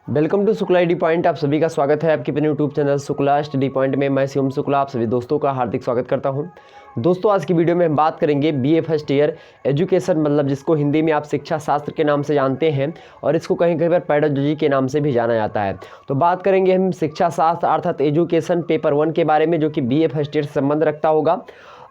Welcome to Shukla study point. आप सभी का स्वागत है आपके अपने YouTube channel Shukla study point में। मैं शिवम शुक्ला आप सभी दोस्तों का हार्दिक स्वागत करता हूं। दोस्तों, आज की वीडियो में हम बात करेंगे बीए फर्स्ट ईयर एजुकेशन, मतलब जिसको हिंदी में आप शिक्षा शास्त्र के नाम से जानते हैं और इसको कहीं कहीं पर पेडागोजी के नाम से भी जाना जाता है। तो बात करेंगे हम शिक्षा शास्त्र अर्थात एजुकेशन पेपर 1 के बारे में, जो कि बीए फर्स्ट ईयर से संबंध रखता होगा।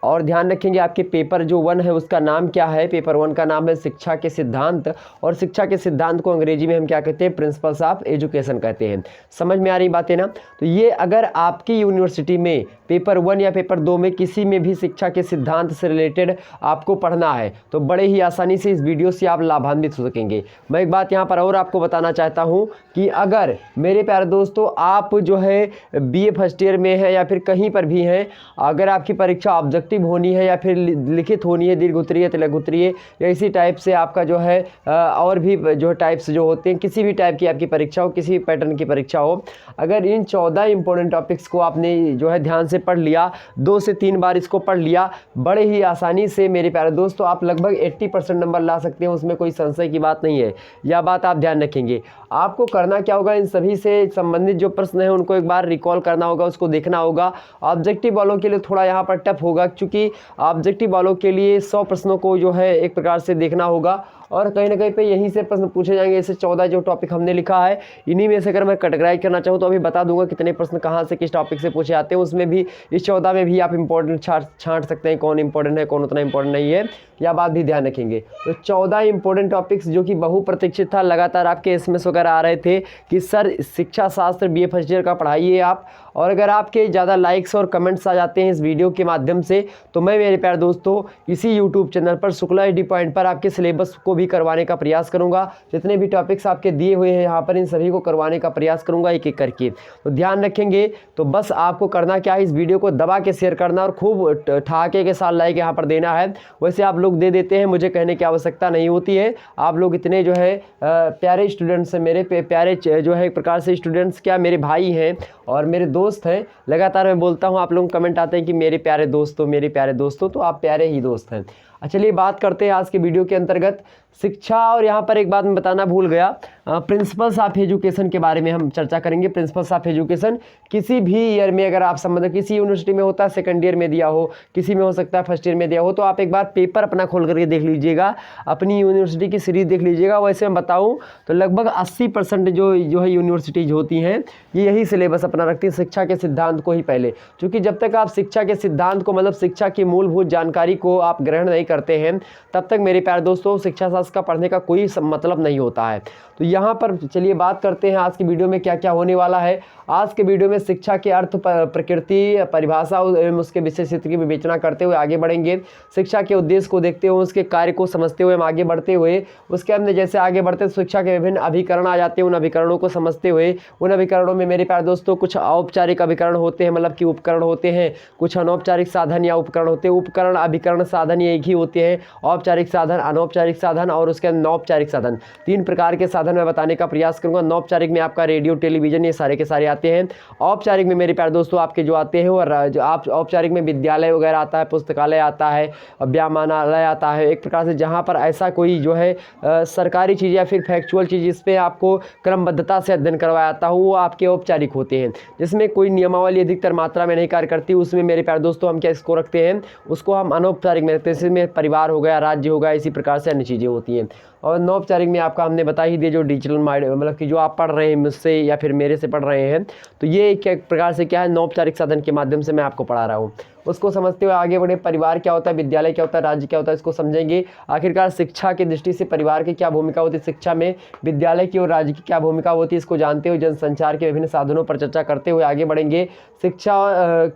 और ध्यान रखेंगे आपके पेपर जो 1 है उसका नाम क्या है। पेपर 1 का नाम है शिक्षा के सिद्धांत, और शिक्षा के सिद्धांत को अंग्रेजी में हम क्या कहते हैं, प्रिंसिपल्स ऑफ एजुकेशन कहते हैं। समझ में आ रही बातें ना। तो ये अगर आपकी यूनिवर्सिटी में पेपर 1 या पेपर 2 में किसी में भी शिक्षा के सिद्धांत से रिलेटेड आपको पढ़ना है तो बड़े ही आसानी से इस वीडियो से आप लाभान्वित हो सकेंगे। मैं एक बात यहाँ पर और आपको बताना चाहता हूँ कि अगर मेरे प्यारे दोस्तों आप जो है बीए फर्स्ट ईयर में है या फिर कहीं पर भी हैं, अगर आपकी परीक्षा ऑब्जेक्टिव होनी है या फिर लिखित होनी है, दीर्घ उत्तरीय तिलक उत्तरीय या इसी टाइप से आपका जो है और भी जो टाइप्स जो होते हैं, किसी भी टाइप की आपकी परीक्षा हो, किसी भी पैटर्न की परीक्षा हो, अगर इन 14 इंपॉर्टेंट टॉपिक्स को आपने जो है ध्यान से पढ़ लिया, 2 से 3 बार इसको पढ़ लिया, बड़े ही आसानी से मेरे प्यारे दोस्तों आप लगभग 80% नंबर ला सकते हैं। उसमें कोई संशय की बात नहीं है। यह बात आप ध्यान रखेंगे। आपको करना क्या होगा, इन सभी से संबंधित जो प्रश्न है उनको एक बार रिकॉल करना होगा, उसको देखना होगा। ऑब्जेक्टिव वालों के लिए थोड़ा यहाँ पर टफ होगा, क्योंकि ऑब्जेक्टिव वालों के लिए 100 प्रश्नों को जो है एक प्रकार से देखना होगा और कहीं ना कहीं पे यहीं से प्रश्न पूछे जाएंगे। ऐसे 14 जो टॉपिक हमने लिखा है, इन्हीं में से अगर मैं कैटेगराइज करना चाहूँ तो अभी बता दूंगा कितने प्रश्न कहाँ से किस टॉपिक से पूछे जाते हैं। उसमें भी इस 14 में भी आप इंपॉर्टेंट छांट सकते हैं, कौन इंपॉर्टेंट है कौन उतना इंपॉर्टेंट नहीं है, यह बात भी ध्यान रखेंगे। तो 14 इंपॉर्टेंट टॉपिक्स जो कि बहुप्रतीक्षित था, लगातार आपके एसएमएस वगैरह आ रहे थे कि सर शिक्षा शास्त्र बीए फर्स्ट ईयर का पढ़ाइए आप। और अगर आपके ज़्यादा लाइक्स और कमेंट्स आ जाते हैं इस वीडियो के माध्यम से तो मैं मेरे प्यारे दोस्तों इसी यूट्यूब चैनल पर शुक्ला स्टडी पॉइंट पर आपके सिलेबस को भी करवाने का प्रयास करूंगा। जितने भी टॉपिक्स आपके दिए हुए हैं यहाँ पर, इन सभी को करवाने का प्रयास करूंगा एक एक करके। तो ध्यान रखेंगे। तो बस आपको करना क्या है, इस वीडियो को दबा के शेयर करना और खूब ठहाके के साथ लाइक यहाँ पर देना है। वैसे आप लोग दे देते हैं, मुझे कहने की आवश्यकता नहीं होती है। आप लोग इतने जो है प्यारे स्टूडेंट्स हैं, मेरे प्यारे जो है एक प्रकार से स्टूडेंट्स क्या मेरे भाई हैं और मेरे दोस्त हैं। लगातार मैं बोलता हूँ, आप लोग कमेंट आते हैं कि मेरे प्यारे दोस्तों मेरे प्यारे दोस्तों, तो आप प्यारे ही दोस्त हैं। चलिए बात करते हैं आज के वीडियो के अंतर्गत शिक्षा। और यहाँ पर एक बात मैं बताना भूल गया, प्रिंसिपल्स ऑफ एजुकेशन के बारे में हम चर्चा करेंगे। प्रिंसिपल्स ऑफ एजुकेशन किसी भी ईयर में अगर आप संबंध, किसी यूनिवर्सिटी में होता है सेकंड ईयर में दिया हो, किसी में हो सकता है फर्स्ट ईयर में दिया हो, तो आप एक बार पेपर अपना खोल करके देख लीजिएगा, अपनी यूनिवर्सिटी की सीरीज देख लीजिएगा। वैसे मैं बताऊँ तो लगभग 80% जो है यूनिवर्सिटीज होती हैं ये यही सिलेबस अपना रखती है, शिक्षा के सिद्धांत को ही पहले। क्योंकि जब तक आप शिक्षा के सिद्धांत को, मतलब शिक्षा की मूलभूत जानकारी को आप ग्रहण नहीं करते हैं, तब तक मेरे प्यारे दोस्तों शिक्षा शास्त्र का पढ़ने का कोई मतलब नहीं होता है। तो यहाँ पर चलिए बात करते हैं आज की वीडियो में क्या क्या होने वाला है। आज के वीडियो में शिक्षा के अर्थ, प्रकृति, परिभाषा एवं उसके विषय क्षेत्र की विवेचना करते हुए आगे बढ़ेंगे। शिक्षा के उद्देश्य को देखते हुए, उसके कार्य को समझते हुए हम आगे बढ़ते हुए, उसके अंदर जैसे आगे बढ़ते शिक्षा के विभिन्न अभिकरण आ जाते हैं, उन अभिकरणों को समझते हुए, उन अभिकरणों में मेरे प्यारे दोस्तों कुछ औपचारिक अभिकरण होते हैं, मतलब कि उपकरण होते हैं, कुछ अनौपचारिक साधन या उपकरण होते हैं। उपकरण, अभिकरण, साधन ये एक ही होते हैं। औपचारिक साधन, अनौपचारिक साधन और उसके अनौपचारिक साधन, 3 प्रकार के साधन मैं बताने का प्रयास करूंगा। अनौपचारिक में आपका रेडियो, टेलीविजन, ये सारे के सारे आते हैं। औपचारिक में मेरे प्यारे दोस्तों आपके जो आते हैं और जो आप औपचारिक में विद्यालय वगैरह आता है, पुस्तकालय आता है, व्यायामालय आता है, एक प्रकार से जहाँ पर ऐसा कोई जो है सरकारी चीज़ या फिर फैक्चुअल चीज़ जिस पे आपको क्रमबद्धता से अध्ययन करवाया जाता हो, वो आपके औपचारिक होते हैं। जिसमें कोई नियमावली अधिकतर मात्रा में नहीं कार्य करती, उसमें मेरे प्यारे दोस्तों हम क्या इसको रखते हैं, उसको हम अनौपचारिक में रखते हैं। इसमें परिवार हो गया, राज्य हो गया, इसी प्रकार से अन्य चीज़ें होती हैं। और अनौपचारिक में आपका हमने बता ही दिया, जो डिजिटल माइंड, मतलब कि जो आप पढ़ रहे हैं मुझसे या फिर मेरे से पढ़ रहे हैं, तो ये एक प्रकार से क्या है, अनौपचारिक साधन के माध्यम से मैं आपको पढ़ा रहा हूँ। उसको समझते हुए आगे बढ़े। परिवार क्या होता है, विद्यालय क्या होता है, राज्य क्या होता है, इसको समझेंगे। आखिरकार शिक्षा की दृष्टि से परिवार की क्या भूमिका होती है शिक्षा में, विद्यालय की और राज्य की क्या भूमिका होती है, इसको जानते हुए जनसंचार के विभिन्न साधनों पर चर्चा करते हुए आगे बढ़ेंगे। शिक्षा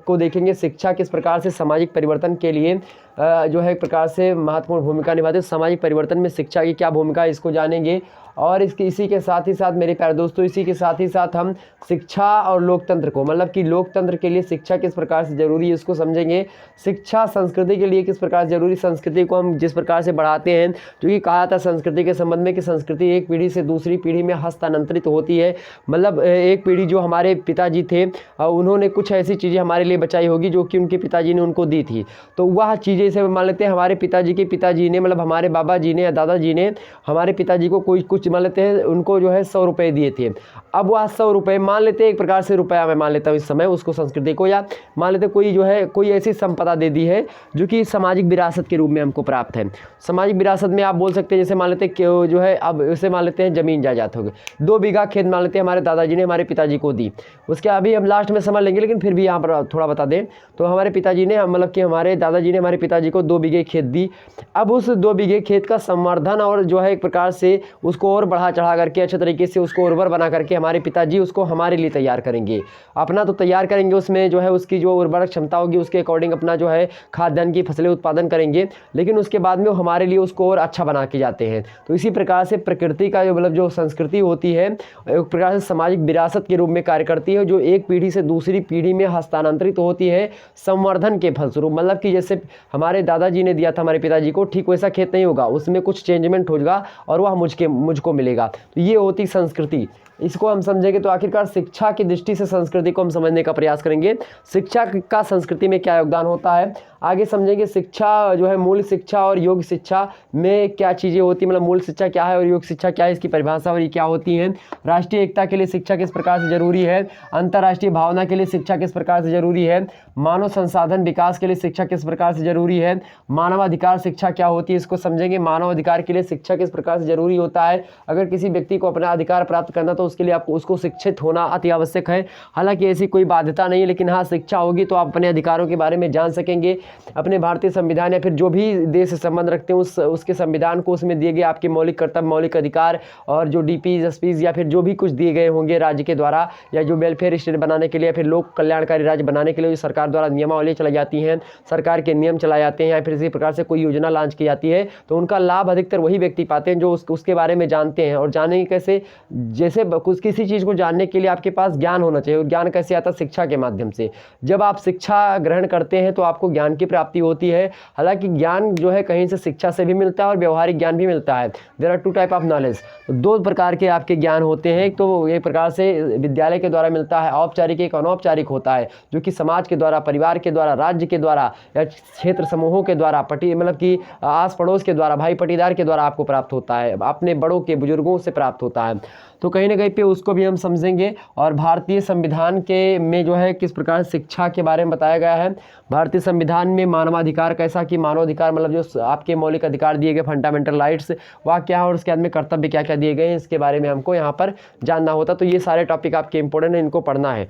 को देखेंगे, शिक्षा किस प्रकार से सामाजिक परिवर्तन के लिए जो है एक प्रकार से महत्वपूर्ण भूमिका निभाते हैं। सामाजिक परिवर्तन में शिक्षा की क्या भूमिका है, इसको जानेंगे। और इसी के साथ ही साथ मेरे प्यारे दोस्तों, इसी के साथ ही साथ हम शिक्षा और लोकतंत्र को, मतलब कि लोकतंत्र के लिए शिक्षा किस प्रकार से जरूरी है, इसको समझेंगे। शिक्षा संस्कृति के लिए किस प्रकार से जरूरी, संस्कृति को हम जिस प्रकार से बढ़ाते हैं, जो कि कहा था संस्कृति के संबंध में कि संस्कृति एक पीढ़ी से दूसरी पीढ़ी में हस्तांतरित होती है। मतलब एक पीढ़ी जो हमारे पिताजी थे उन्होंने कुछ ऐसी चीज़ें हमारे लिए बचाई होगी जो कि उनके पिताजी ने उनको दी थी। तो वह चीज़ें से मान लेते हैं हमारे पिताजी के पिताजी ने, मतलब हमारे बाबा जी ने या दादाजी ने हमारे पिताजी को कोई कुछ मान लेते हैं, उनको जो है 100 रुपये दिए थे। अब वह 100 रुपये मान लेते हैं एक प्रकार से रुपया मैं मान लेता हूँ इस समय उसको संस्कृति को, या मान लेते कोई जो है कोई ऐसी संपदा दे दी है जो कि सामाजिक विरासत के रूप में हमको प्राप्त है। सामाजिक विरासत में आप बोल सकते हैं, जैसे मान लेते हैं जो है, अब इसे मान लेते हैं ज़मीन जायदाद हो गई, 2 बीघा खेत मान लेते हैं हमारे दादाजी ने हमारे पिताजी को दी। उसके अभी हम लास्ट में समझ लेंगे, लेकिन फिर भी यहाँ पर थोड़ा बता दें तो हमारे पिताजी ने मतलब कि हमारे दादाजी ने हमारे पिताजी को 2 बीघे खेत दी। अब उस 2 बीघे खेत का संवर्धन और जो है एक प्रकार से उसको और बढ़ा चढ़ा करके अच्छे तरीके से उसको उर्वर बना करके हमारे पिताजी उसको हमारे लिए तैयार करेंगे। अपना तो तैयार करेंगे, उसमें जो है उसकी जो उर्वरक क्षमता होगी उसके अकॉर्डिंग अपना जो है खाद्यान्न की फसलें उत्पादन करेंगे, लेकिन उसके बाद में वो हमारे लिए उसको और अच्छा बना के जाते हैं। तो इसी प्रकार से प्रकृति का जो मतलब जो संस्कृति होती है एक प्रकार से सामाजिक विरासत के रूप में कार्य करती है, जो एक पीढ़ी से दूसरी पीढ़ी में हस्तांतरित होती है संवर्धन के फलस्वरूप। मतलब कि जैसे हमारे दादाजी ने दिया था हमारे पिताजी को, ठीक वैसा खेत नहीं होगा, उसमें कुछ चेंजमेंट होगा और वह मुझको मिलेगा। तो ये होती संस्कृति। इसको हम समझेंगे तो आखिरकार शिक्षा की दृष्टि से संस्कृति को हम समझने का प्रयास करेंगे। शिक्षा का संस्कृति में क्या योगदान होता है आगे समझेंगे। शिक्षा जो है मूल शिक्षा और योग शिक्षा में क्या चीज़ें होती हैं, मतलब मूल शिक्षा क्या है और योग शिक्षा क्या है, इसकी परिभाषा और ये क्या होती है। राष्ट्रीय एकता के लिए शिक्षा किस प्रकार से जरूरी है, अंतर्राष्ट्रीय भावना के लिए शिक्षा किस प्रकार से जरूरी है, मानव संसाधन विकास के लिए शिक्षा किस प्रकार से जरूरी है, मानवाधिकार शिक्षा क्या होती है, इसको समझेंगे। मानव अधिकार के लिए शिक्षा किस प्रकार से जरूरी होता है। अगर किसी व्यक्ति को अपना अधिकार प्राप्त करना तो उसके लिए आपको उसको शिक्षित होना अति आवश्यक है। हालांकि ऐसी कोई बाध्यता नहीं है, लेकिन हाँ शिक्षा होगी तो आप अपने अधिकारों के बारे में जान सकेंगे। अपने भारतीय संविधान या फिर जो भी देश से संबंध रखते हैं उसके संविधान को, उसमें दिए गए आपके मौलिक कर्तव्य, मौलिक अधिकार और जो डीपीज एसपीज या फिर जो भी कुछ दिए गए होंगे राज्य के द्वारा, या जो वेलफेयर स्टेट बनाने के लिए या फिर लोक कल्याणकारी राज्य बनाने के लिए जो सरकार द्वारा नियमावली चलाई जाती हैं, सरकार के नियम चलाए जाते हैं, या फिर इसी प्रकार से कोई योजना लॉन्च की जाती है, तो उनका लाभ अधिकतर वही व्यक्ति पाते हैं जो उसके बारे में जानते हैं। और जानेंगे कैसे, जैसे कुछ किसी चीज़ को जानने के लिए आपके पास ज्ञान होना चाहिए, और ज्ञान कैसे आता है, शिक्षा के माध्यम से। जब आप शिक्षा ग्रहण करते हैं तो आपको ज्ञान की प्राप्ति होती है। हालांकि ज्ञान जो है कहीं से शिक्षा से भी मिलता है और व्यवहारिक ज्ञान भी मिलता है। There are 2 type of knowledge. 2 प्रकार के आपके ज्ञान होते हैं। एक तो एक प्रकार से विद्यालय के द्वारा मिलता है औपचारिक, एक अनौपचारिक होता है जो कि समाज के द्वारा, परिवार के द्वारा, राज्य के द्वारा या क्षेत्र समूहों के द्वारा, मतलब कि आस पड़ोस के द्वारा, भाई पटीदार के द्वारा आपको प्राप्त होता है, अपने बड़ों के बुजुर्गों से प्राप्त होता है। तो कहीं ना कहीं पे उसको भी हम समझेंगे। और भारतीय संविधान के में जो है किस प्रकार शिक्षा के बारे में बताया गया है। भारतीय संविधान में मानवाधिकार कैसा कि मानवाधिकार मतलब जो आपके मौलिक अधिकार दिए गए, फंडामेंटल राइट्स, वह क्या है और उसके बाद में कर्तव्य क्या क्या दिए गए हैं, इसके बारे में हमको यहाँ पर जानना होता। तो ये सारे टॉपिक आपके इंपॉर्टेंट हैं, इनको पढ़ना है।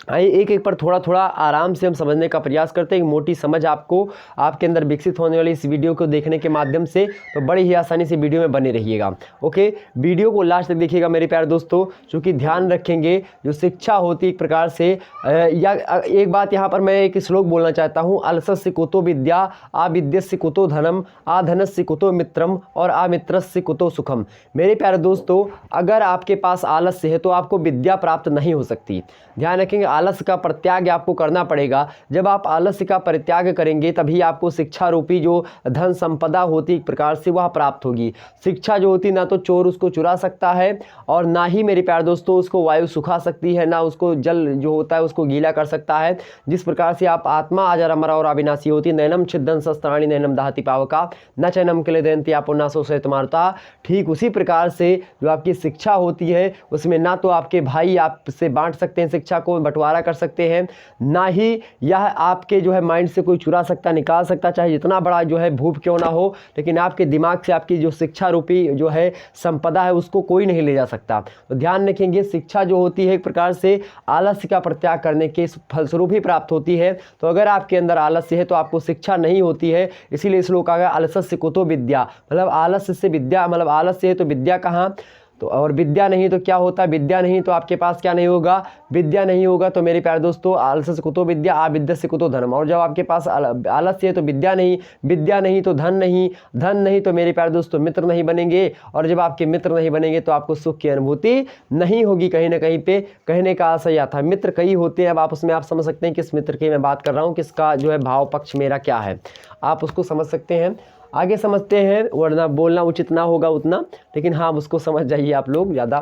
आइए एक एक पर थोड़ा थोड़ा आराम से हम समझने का प्रयास करते हैं। एक मोटी समझ आपको आपके अंदर विकसित होने वाली इस वीडियो को देखने के माध्यम से, तो बड़ी ही आसानी से वीडियो में बने रहिएगा। ओके, वीडियो को लास्ट तक देखिएगा मेरे प्यारे दोस्तों, क्योंकि ध्यान रखेंगे जो शिक्षा होती है एक प्रकार से, या एक बात यहाँ पर मैं एक श्लोक बोलना चाहता हूँ, अलसस्य कुतो विद्या, आविद्यस्य कुतो धनम, आधनस्य कुतो मित्रम और आमित्रस्य कुतो सुखम। मेरे प्यारे दोस्तों, अगर आपके पास आलस्य है तो आपको विद्या प्राप्त नहीं हो सकती। ध्यान रखेंगे, आलस्य का परित्याग आपको करना पड़ेगा। जब आप आलस्य का परित्याग करेंगे तभी आपको शिक्षा रूपी जो धन संपदा होती एक प्रकार से वह प्राप्त होगी। शिक्षा जो होती ना तो चोर उसको चुरा सकता है, और ना ही मेरे प्यारे दोस्तों उसको वायु सुखा सकती है, ना उसको जल जो होता है उसको गीला कर सकता है। जिस प्रकार से आप आत्मा अजर अमर और अविनाशी होती, नैनम छिदन शस्त्राणि नैनम दहति पावका न चैनम के लिए दयंती आप नासो से तुम्हारता, ठीक उसी प्रकार से जो आपकी शिक्षा होती है उसमें ना तो आपके भाई आपसे बांट सकते हैं, शिक्षा को बंटवारा कर सकते हैं, ना ही यह आपके जो है माइंड से कोई चुरा सकता, निकाल सकता, चाहे जितना बड़ा जो है भूप क्यों ना हो, लेकिन आपके दिमाग से आपकी जो शिक्षा रूपी जो है संपदा है उसको कोई नहीं ले जा सकता। तो ध्यान रखेंगे, शिक्षा जो होती है एक प्रकार से आलस्य का परित्याग करने के फलस्वरूप ही प्राप्त होती है। तो अगर आपके अंदर आलस्य है तो आपको शिक्षा नहीं होती है। इसीलिए श्लोक आ गया आलस्य कुतो विद्या, मतलब आलस्य से विद्या, मतलब आलस्य है तो विद्या कहाँ, तो और विद्या नहीं तो क्या होता है, विद्या नहीं तो आपके पास क्या नहीं होगा, विद्या नहीं होगा। तो मेरे प्यारे दोस्तों, आलस्य से कुतो विद्या, आविद्या कुतो धर्म। और जब आपके पास आलस्य है तो विद्या नहीं, विद्या नहीं तो धन नहीं, धन नहीं तो मेरे प्यारे दोस्तों मित्र नहीं बनेंगे, और जब आपके मित्र नहीं बनेंगे तो आपको सुख की अनुभूति नहीं होगी। कहीं ना कहीं पे कहने का आशय यह था। मित्र कई होते हैं, अब आप उसमें आप समझ सकते हैं किस मित्र की मैं बात कर रहा हूँ, किसका जो है भाव पक्ष मेरा क्या है, आप उसको समझ सकते हैं। आगे समझते हैं, वरना बोलना उचित ना होगा उतना, लेकिन हाँ उसको समझ जाइए आप लोग ज़्यादा।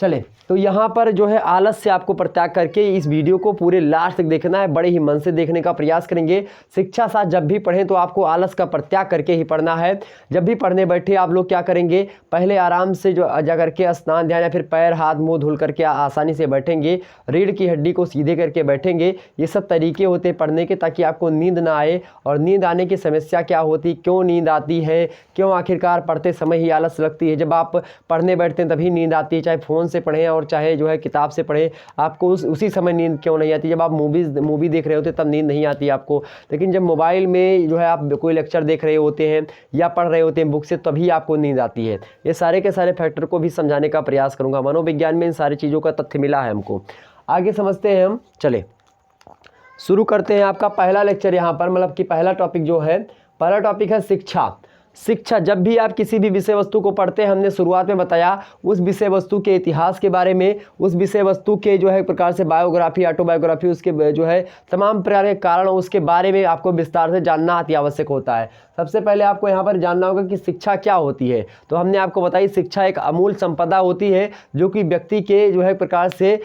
चले, तो यहाँ पर जो है आलस से आपको परित्याग करके इस वीडियो को पूरे लास्ट तक देखना है, बड़े ही मन से देखने का प्रयास करेंगे। शिक्षा साथ जब भी पढ़ें तो आपको आलस का परित्याग करके ही पढ़ना है। जब भी पढ़ने बैठे आप लोग क्या करेंगे, पहले आराम से जो जा करके स्नान ध्यान या फिर पैर हाथ मुंह धुल करके आसानी से बैठेंगे, रीढ़ की हड्डी को सीधे करके बैठेंगे। ये सब तरीके होते हैं पढ़ने के, ताकि आपको नींद ना आए। और नींद आने की समस्या क्या होती, क्यों नींद आती है, क्यों आखिरकार पढ़ते समय ही आलस लगती है। जब आप पढ़ने बैठते हैं तभी नींद आती है, चाहे फ़ोन से पढ़ें और चाहे जो है किताब से पढ़ें, आपको उसी समय नींद क्यों नहीं आती। जब आप मूवी देख रहे होते तब नींद नहीं आती आपको, लेकिन जब मोबाइल में जो है आप कोई लेक्चर देख रहे होते हैं या पढ़ रहे होते हैं बुक से, तभी आपको नींद आती है। ये सारे के सारे फैक्टर को भी समझाने का प्रयास करूँगा। मनोविज्ञान में इन सारी चीज़ों का तथ्य मिला है हमको। आगे समझते हैं हम। चले शुरू करते हैं आपका पहला लेक्चर। यहाँ पर मतलब कि पहला टॉपिक जो है, पहला टॉपिक है शिक्षा। शिक्षा, जब भी आप किसी भी विषय वस्तु को पढ़ते हैं, हमने शुरुआत में बताया उस विषय वस्तु के इतिहास के बारे में, उस विषय वस्तु के जो है प्रकार से बायोग्राफी, ऑटोबायोग्राफी, उसके जो है तमाम प्रकार के कारण, उसके बारे में आपको विस्तार से जानना अति आवश्यक होता है। सबसे पहले आपको यहाँ पर जानना होगा कि शिक्षा क्या होती है। तो हमने आपको बताई शिक्षा एक अमूल्य संपदा होती है, जो कि व्यक्ति के जो है प्रकार से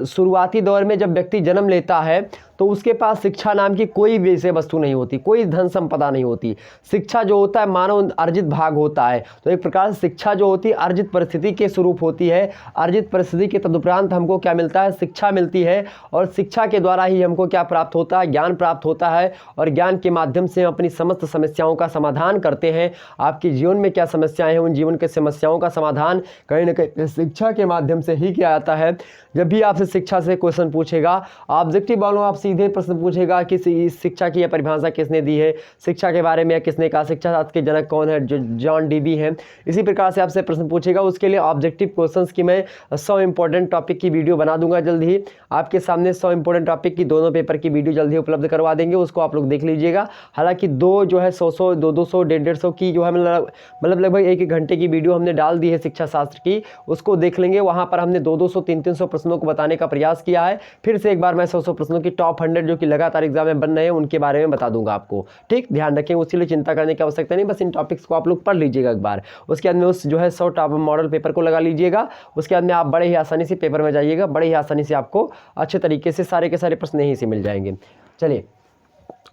शुरुआती दौर में जब व्यक्ति जन्म लेता है तो उसके पास शिक्षा नाम की कोई विषय वस्तु नहीं होती, कोई धन संपदा नहीं होती। शिक्षा जो होता है मानव अर्जित भाग होता है। तो एक प्रकार से शिक्षा जो होती है अर्जित परिस्थिति के स्वरूप होती है। अर्जित परिस्थिति के तदुपरांत हमको क्या मिलता है, शिक्षा मिलती है। और शिक्षा के द्वारा ही हमको क्या प्राप्त होता है, ज्ञान प्राप्त होता है। और ज्ञान के माध्यम से हम अपनी समस्त समस्याओं का समाधान करते हैं। आपके जीवन में क्या समस्याएं हैं, उन जीवन के समस्याओं का समाधान कहीं ना कहीं शिक्षा के माध्यम से ही किया जाता है। जब भी आपसे शिक्षा से क्वेश्चन पूछेगा, ऑब्जेक्टिव वालों आप सीधे प्रश्न पूछेगा कि इस शिक्षा की यह परिभाषा किसने दी है, शिक्षा के बारे में किसने कहा, शिक्षा शास्त्र के जनक कौन है, जो जॉन डीबी हैं। इसी प्रकार से आपसे प्रश्न पूछेगा। उसके लिए ऑब्जेक्टिव क्वेश्चंस की मैं 100 इंपॉर्टेंट टॉपिक की वीडियो बना दूंगा जल्द ही। आपके सामने 100 इंपॉर्टेंट टॉपिक की दोनों पेपर की वीडियो जल्द ही उपलब्ध करवा देंगे, उसको आप लोग देख लीजिएगा। हालांकि दो जो है 100 200 150 की जो है मतलब लगभग 1 घंटे की वीडियो हमने डाल दी है शिक्षा शास्त्र की, उसको देख लेंगे। वहाँ पर हमने 200 300 प्रश्नों को बताने का प्रयास किया है। फिर से एक बार मैं 100 प्रश्नों की टॉप 100 जो कि लगातार एग्जाम में बन रहे हैं उनके बारे में बता दूंगा आपको। ठीक, ध्यान रखें, उसके लिए चिंता करने की आवश्यकता नहीं, बस इन टॉपिक्स को आप लोग पढ़ लीजिएगा एक बार। उसके बाद में उस जो है 100 टॉप मॉडल पेपर को लगा लीजिएगा। उसके बाद में आप बड़े ही आसानी से पेपर में जाइएगा, बड़े ही आसानी से आपको अच्छे तरीके से सारे के सारे प्रश्न यहीं से मिल जाएंगे। चलिए,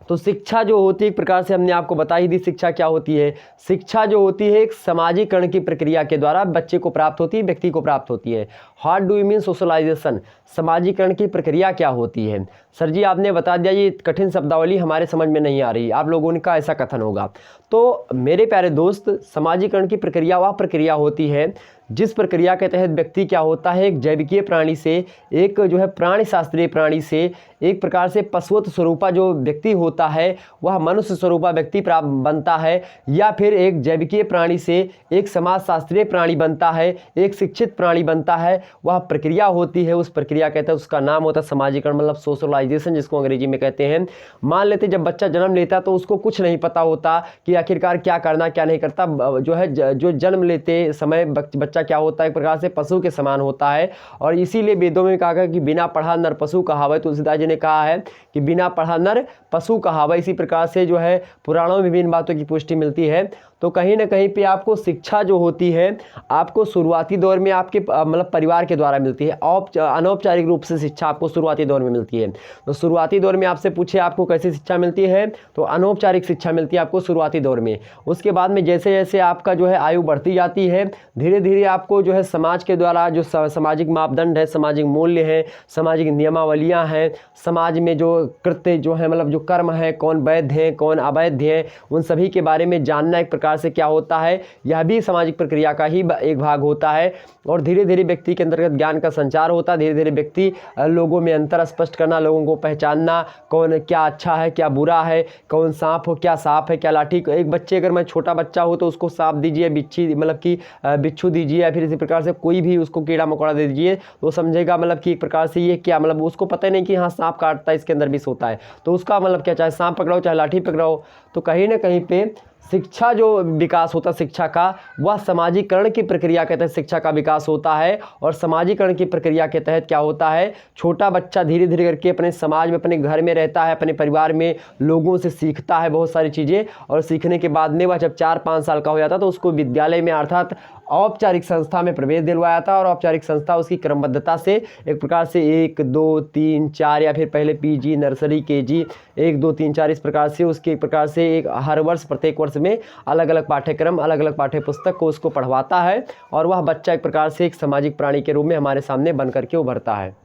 तो शिक्षा जो होती है एक प्रकार से हमने आपको बता ही दी शिक्षा क्या होती है। शिक्षा जो होती है एक सामाजिकरण की प्रक्रिया के द्वारा बच्चे को प्राप्त होती है, व्यक्ति को प्राप्त होती है। What do you mean socialization, समाजीकरण की प्रक्रिया क्या होती है। सर जी आपने बता दिया, ये कठिन शब्दावली हमारे समझ में नहीं आ रही, आप लोगों का ऐसा कथन होगा। तो मेरे प्यारे दोस्त, समाजीकरण की प्रक्रिया वह प्रक्रिया होती है जिस प्रक्रिया के तहत व्यक्ति क्या होता है, एक जैविकीय प्राणी से, एक जो है प्राणी शास्त्रीय प्राणी से, एक प्रकार से पशुवत स्वरूपा जो व्यक्ति होता है वह मनुष्य स्वरूपा व्यक्ति प्राप्त बनता है, या फिर एक जैविकीय प्राणी से एक समाज शास्त्रीय प्राणी बनता है, एक शिक्षित प्राणी बनता है। वह प्रक्रिया होती है, उस प्रक्रिया कहते हैं, उसका नाम होता है समाजीकरण, मतलब सोशलाइजेशन जिसको अंग्रेजी में कहते हैं। मान लेते जब बच्चा जन्म लेता तो उसको कुछ नहीं पता होता कि आखिरकार क्या करना क्या नहीं करता। जो है जो जन्म लेते समय बच्चा क्या होता है, एक प्रकार से पशु के समान होता है। और इसीलिए वेदों में कहा गया कि बिना पढ़ा नर पशु कहावत, तुलसीदास जी ने कहा है कि बिना पढ़ा नर पशु कहावत। इसी प्रकार से जो है पुराणों में विभिन्न बातों की पुष्टि मिलती है। तो कहीं ना कहीं पे आपको शिक्षा जो होती है आपको शुरुआती दौर में आपके मतलब परिवार के द्वारा मिलती है। अनौपचारिक रूप से शिक्षा आपको शुरुआती दौर में मिलती है। तो शुरुआती दौर में आपसे पूछे आपको कैसी शिक्षा मिलती है, तो अनौपचारिक शिक्षा मिलती है आपको शुरुआती दौर में। उसके बाद में जैसे जैसे आपका जो है आयु बढ़ती जाती है, धीरे धीरे आपको जो है समाज के द्वारा जो सामाजिक मापदंड है, सामाजिक मूल्य है, सामाजिक नियमावलियाँ हैं, समाज में जो कृत्य जो है मतलब जो कर्म है, कौन वैध है कौन अवैध है, उन सभी के बारे में जानना एक प्रकार से क्या होता है, यह भी सामाजिक प्रक्रिया का ही एक भाग होता है। और धीरे धीरे व्यक्ति के अंतर्गत ज्ञान का संचार होता है। धीरे धीरे व्यक्ति लोगों में अंतर स्पष्ट करना, लोगों को पहचानना, कौन क्या अच्छा है क्या बुरा है, कौन सांप हो क्या सांप है क्या लाठी। एक बच्चे अगर मैं छोटा बच्चा हो तो उसको सांप दीजिए, बिच्छी मतलब कि बिच्छू दीजिए, या फिर इसी प्रकार से कोई भी उसको कीड़ा मकोड़ा दे दीजिए तो समझेगा मतलब कि एक प्रकार से ये क्या, मतलब उसको पता नहीं कि हाँ सांप काटता है, इसके अंदर विष होता है। तो उसका मतलब क्या, चाहे सांप पकड़ाओ चाहे लाठी पकड़ाओ। तो कहीं ना कहीं पे शिक्षा जो विकास होता है शिक्षा का, वह समाजीकरण की प्रक्रिया के तहत शिक्षा का विकास होता है। और समाजीकरण की प्रक्रिया के तहत क्या होता है, छोटा बच्चा धीरे धीरे करके अपने समाज में, अपने घर में रहता है, अपने परिवार में लोगों से सीखता है बहुत सारी चीज़ें, और सीखने के बाद में वह जब 4-5 साल का हो जाता है तो उसको विद्यालय में अर्थात औपचारिक संस्था में प्रवेश दिलवाया था। और औपचारिक संस्था उसकी क्रमबद्धता से एक प्रकार से 1, 2, 3, 4 या फिर पहले पीजी, नर्सरी, केजी 1, 2, 3, 4 इस प्रकार से उसके एक प्रकार से एक हर वर्ष प्रत्येक वर्ष में अलग अलग पाठ्यक्रम, अलग अलग पाठ्य पुस्तक को उसको पढ़वाता है। और वह बच्चा एक प्रकार से एक सामाजिक प्राणी के रूप में हमारे सामने बन करके उभरता है।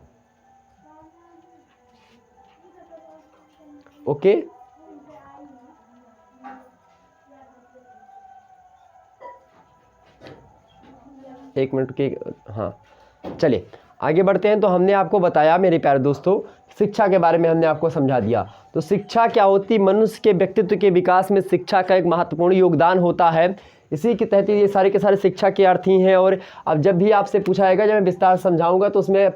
ओके, एक मिनट के, हाँ चलिए आगे बढ़ते हैं। तो हमने आपको बताया मेरे प्यारे दोस्तों, शिक्षा के बारे में हमने आपको समझा दिया। तो शिक्षा क्या होती, मनुष्य के व्यक्तित्व के विकास में शिक्षा का एक महत्वपूर्ण योगदान होता है। इसी के तहत ये सारे के सारे शिक्षा के अर्थ ही हैं। और अब जब भी आपसे पूछा जाएगा, जब मैं विस्तार से समझाऊंगा तो उसमें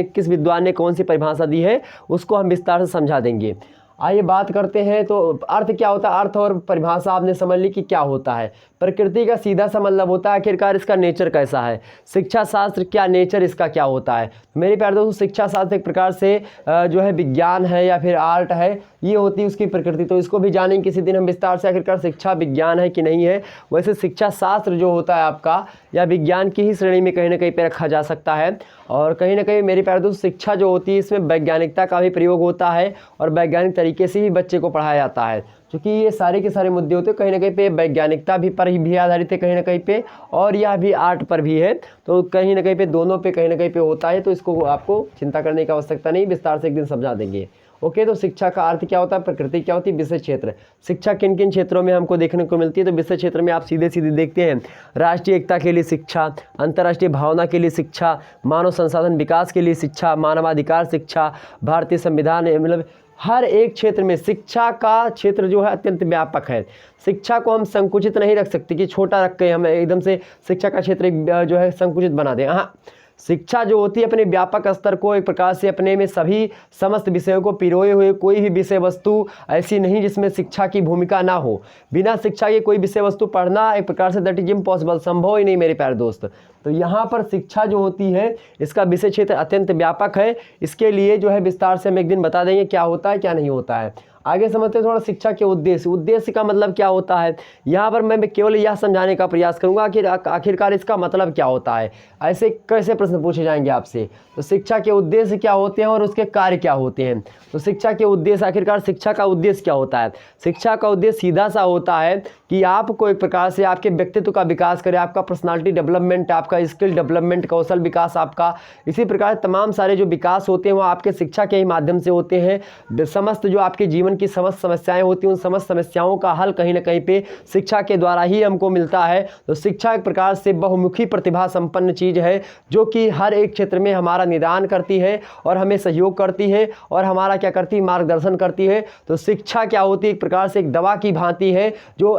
किस विद्वान ने कौन सी परिभाषा दी है उसको हम विस्तार से समझा देंगे। आइए बात करते हैं। तो अर्थ क्या होता है, अर्थ और परिभाषा आपने समझ ली कि क्या होता है। प्रकृति का सीधा सा मतलब होता है आखिरकार इसका नेचर कैसा है। शिक्षा शास्त्र क्या नेचर इसका क्या होता है। मेरे प्यारे दोस्तों, शिक्षा शास्त्र एक प्रकार से जो है विज्ञान है या फिर आर्ट है, ये होती है उसकी प्रकृति। तो इसको भी जानेंगे किसी दिन हम विस्तार से, आखिरकार शिक्षा विज्ञान है कि नहीं है। वैसे शिक्षा शास्त्र जो होता है आपका, या विज्ञान की ही श्रेणी में कहीं ना कहीं पे रखा जा सकता है। और कहीं ना कहीं मेरे प्यारे दोस्तों, शिक्षा जो होती है इसमें वैज्ञानिकता का भी प्रयोग होता है और वैज्ञानिक तरीके से ही बच्चे को पढ़ाया जाता है। क्योंकि ये सारे के सारे मुद्दे होते हैं कहीं ना कहीं पे वैज्ञानिकता भी पर ही भी आधारित है कहीं ना कहीं पे, और यह भी आर्ट पर भी है। तो कहीं ना कहीं पे दोनों पे कहीं ना कहीं पे होता है। तो इसको आपको चिंता करने की आवश्यकता नहीं, विस्तार से एक दिन समझा देंगे। ओके, तो शिक्षा का अर्थ क्या होता है, प्रकृति क्या होती है, विषय क्षेत्र। शिक्षा किन किन क्षेत्रों में हमको देखने को मिलती है। तो विषय क्षेत्र में आप सीधे सीधे देखते हैं, राष्ट्रीय एकता के लिए शिक्षा, अंतर्राष्ट्रीय भावना के लिए शिक्षा, मानव संसाधन विकास के लिए शिक्षा, मानवाधिकार शिक्षा, भारतीय संविधान, मतलब हर एक क्षेत्र में शिक्षा का क्षेत्र जो है अत्यंत व्यापक है। शिक्षा को हम संकुचित नहीं रख सकते कि छोटा रख के हम एकदम से शिक्षा का क्षेत्र जो है संकुचित बना दें। हाँ, शिक्षा जो होती है अपने व्यापक स्तर को एक प्रकार से अपने में सभी समस्त विषयों को पिरोए हुए, कोई भी विषय वस्तु ऐसी नहीं जिसमें शिक्षा की भूमिका ना हो। बिना शिक्षा के कोई विषय वस्तु पढ़ना एक प्रकार से दैट इज इम्पॉसिबल, संभव ही नहीं मेरे प्यारे दोस्त। तो यहाँ पर शिक्षा जो होती है इसका विषय क्षेत्र अत्यंत व्यापक है। इसके लिए जो है विस्तार से हम एक दिन बता देंगे क्या होता है क्या नहीं होता है। आगे समझते हैं थोड़ा शिक्षा के उद्देश्य। उद्देश्य का मतलब क्या होता है, यहाँ पर मैं केवल यह समझाने का प्रयास करूँगा आखिरकार इसका मतलब क्या होता है। ऐसे कैसे प्रश्न पूछे जाएंगे आपसे। तो शिक्षा के उद्देश्य क्या होते हैं और उसके कार्य क्या होते हैं। तो शिक्षा के उद्देश्य, आखिरकार शिक्षा का उद्देश्य क्या होता है। शिक्षा का उद्देश्य सीधा सा होता है कि आपको एक प्रकार से आपके व्यक्तित्व का विकास करे, आपका पर्सनालिटी डेवलपमेंट, आपका स्किल डेवलपमेंट, कौशल विकास आपका, इसी प्रकार तमाम सारे जो विकास होते हैं वो आपके शिक्षा के ही माध्यम से होते हैं। समस्त जो आपके जीवन की समस्त समस्याएं होती हैं उन समस्त समस्याओं का हल कहीं ना कहीं पे शिक्षा के द्वारा ही हमको मिलता है। तो शिक्षा एक प्रकार से बहुमुखी प्रतिभा संपन्न चीज़ है जो कि हर एक क्षेत्र में हमारा निदान करती है और हमें सहयोग करती है और हमारा क्या करती है, मार्गदर्शन करती है। तो शिक्षा क्या होती है, एक प्रकार से एक दवा की भांति है जो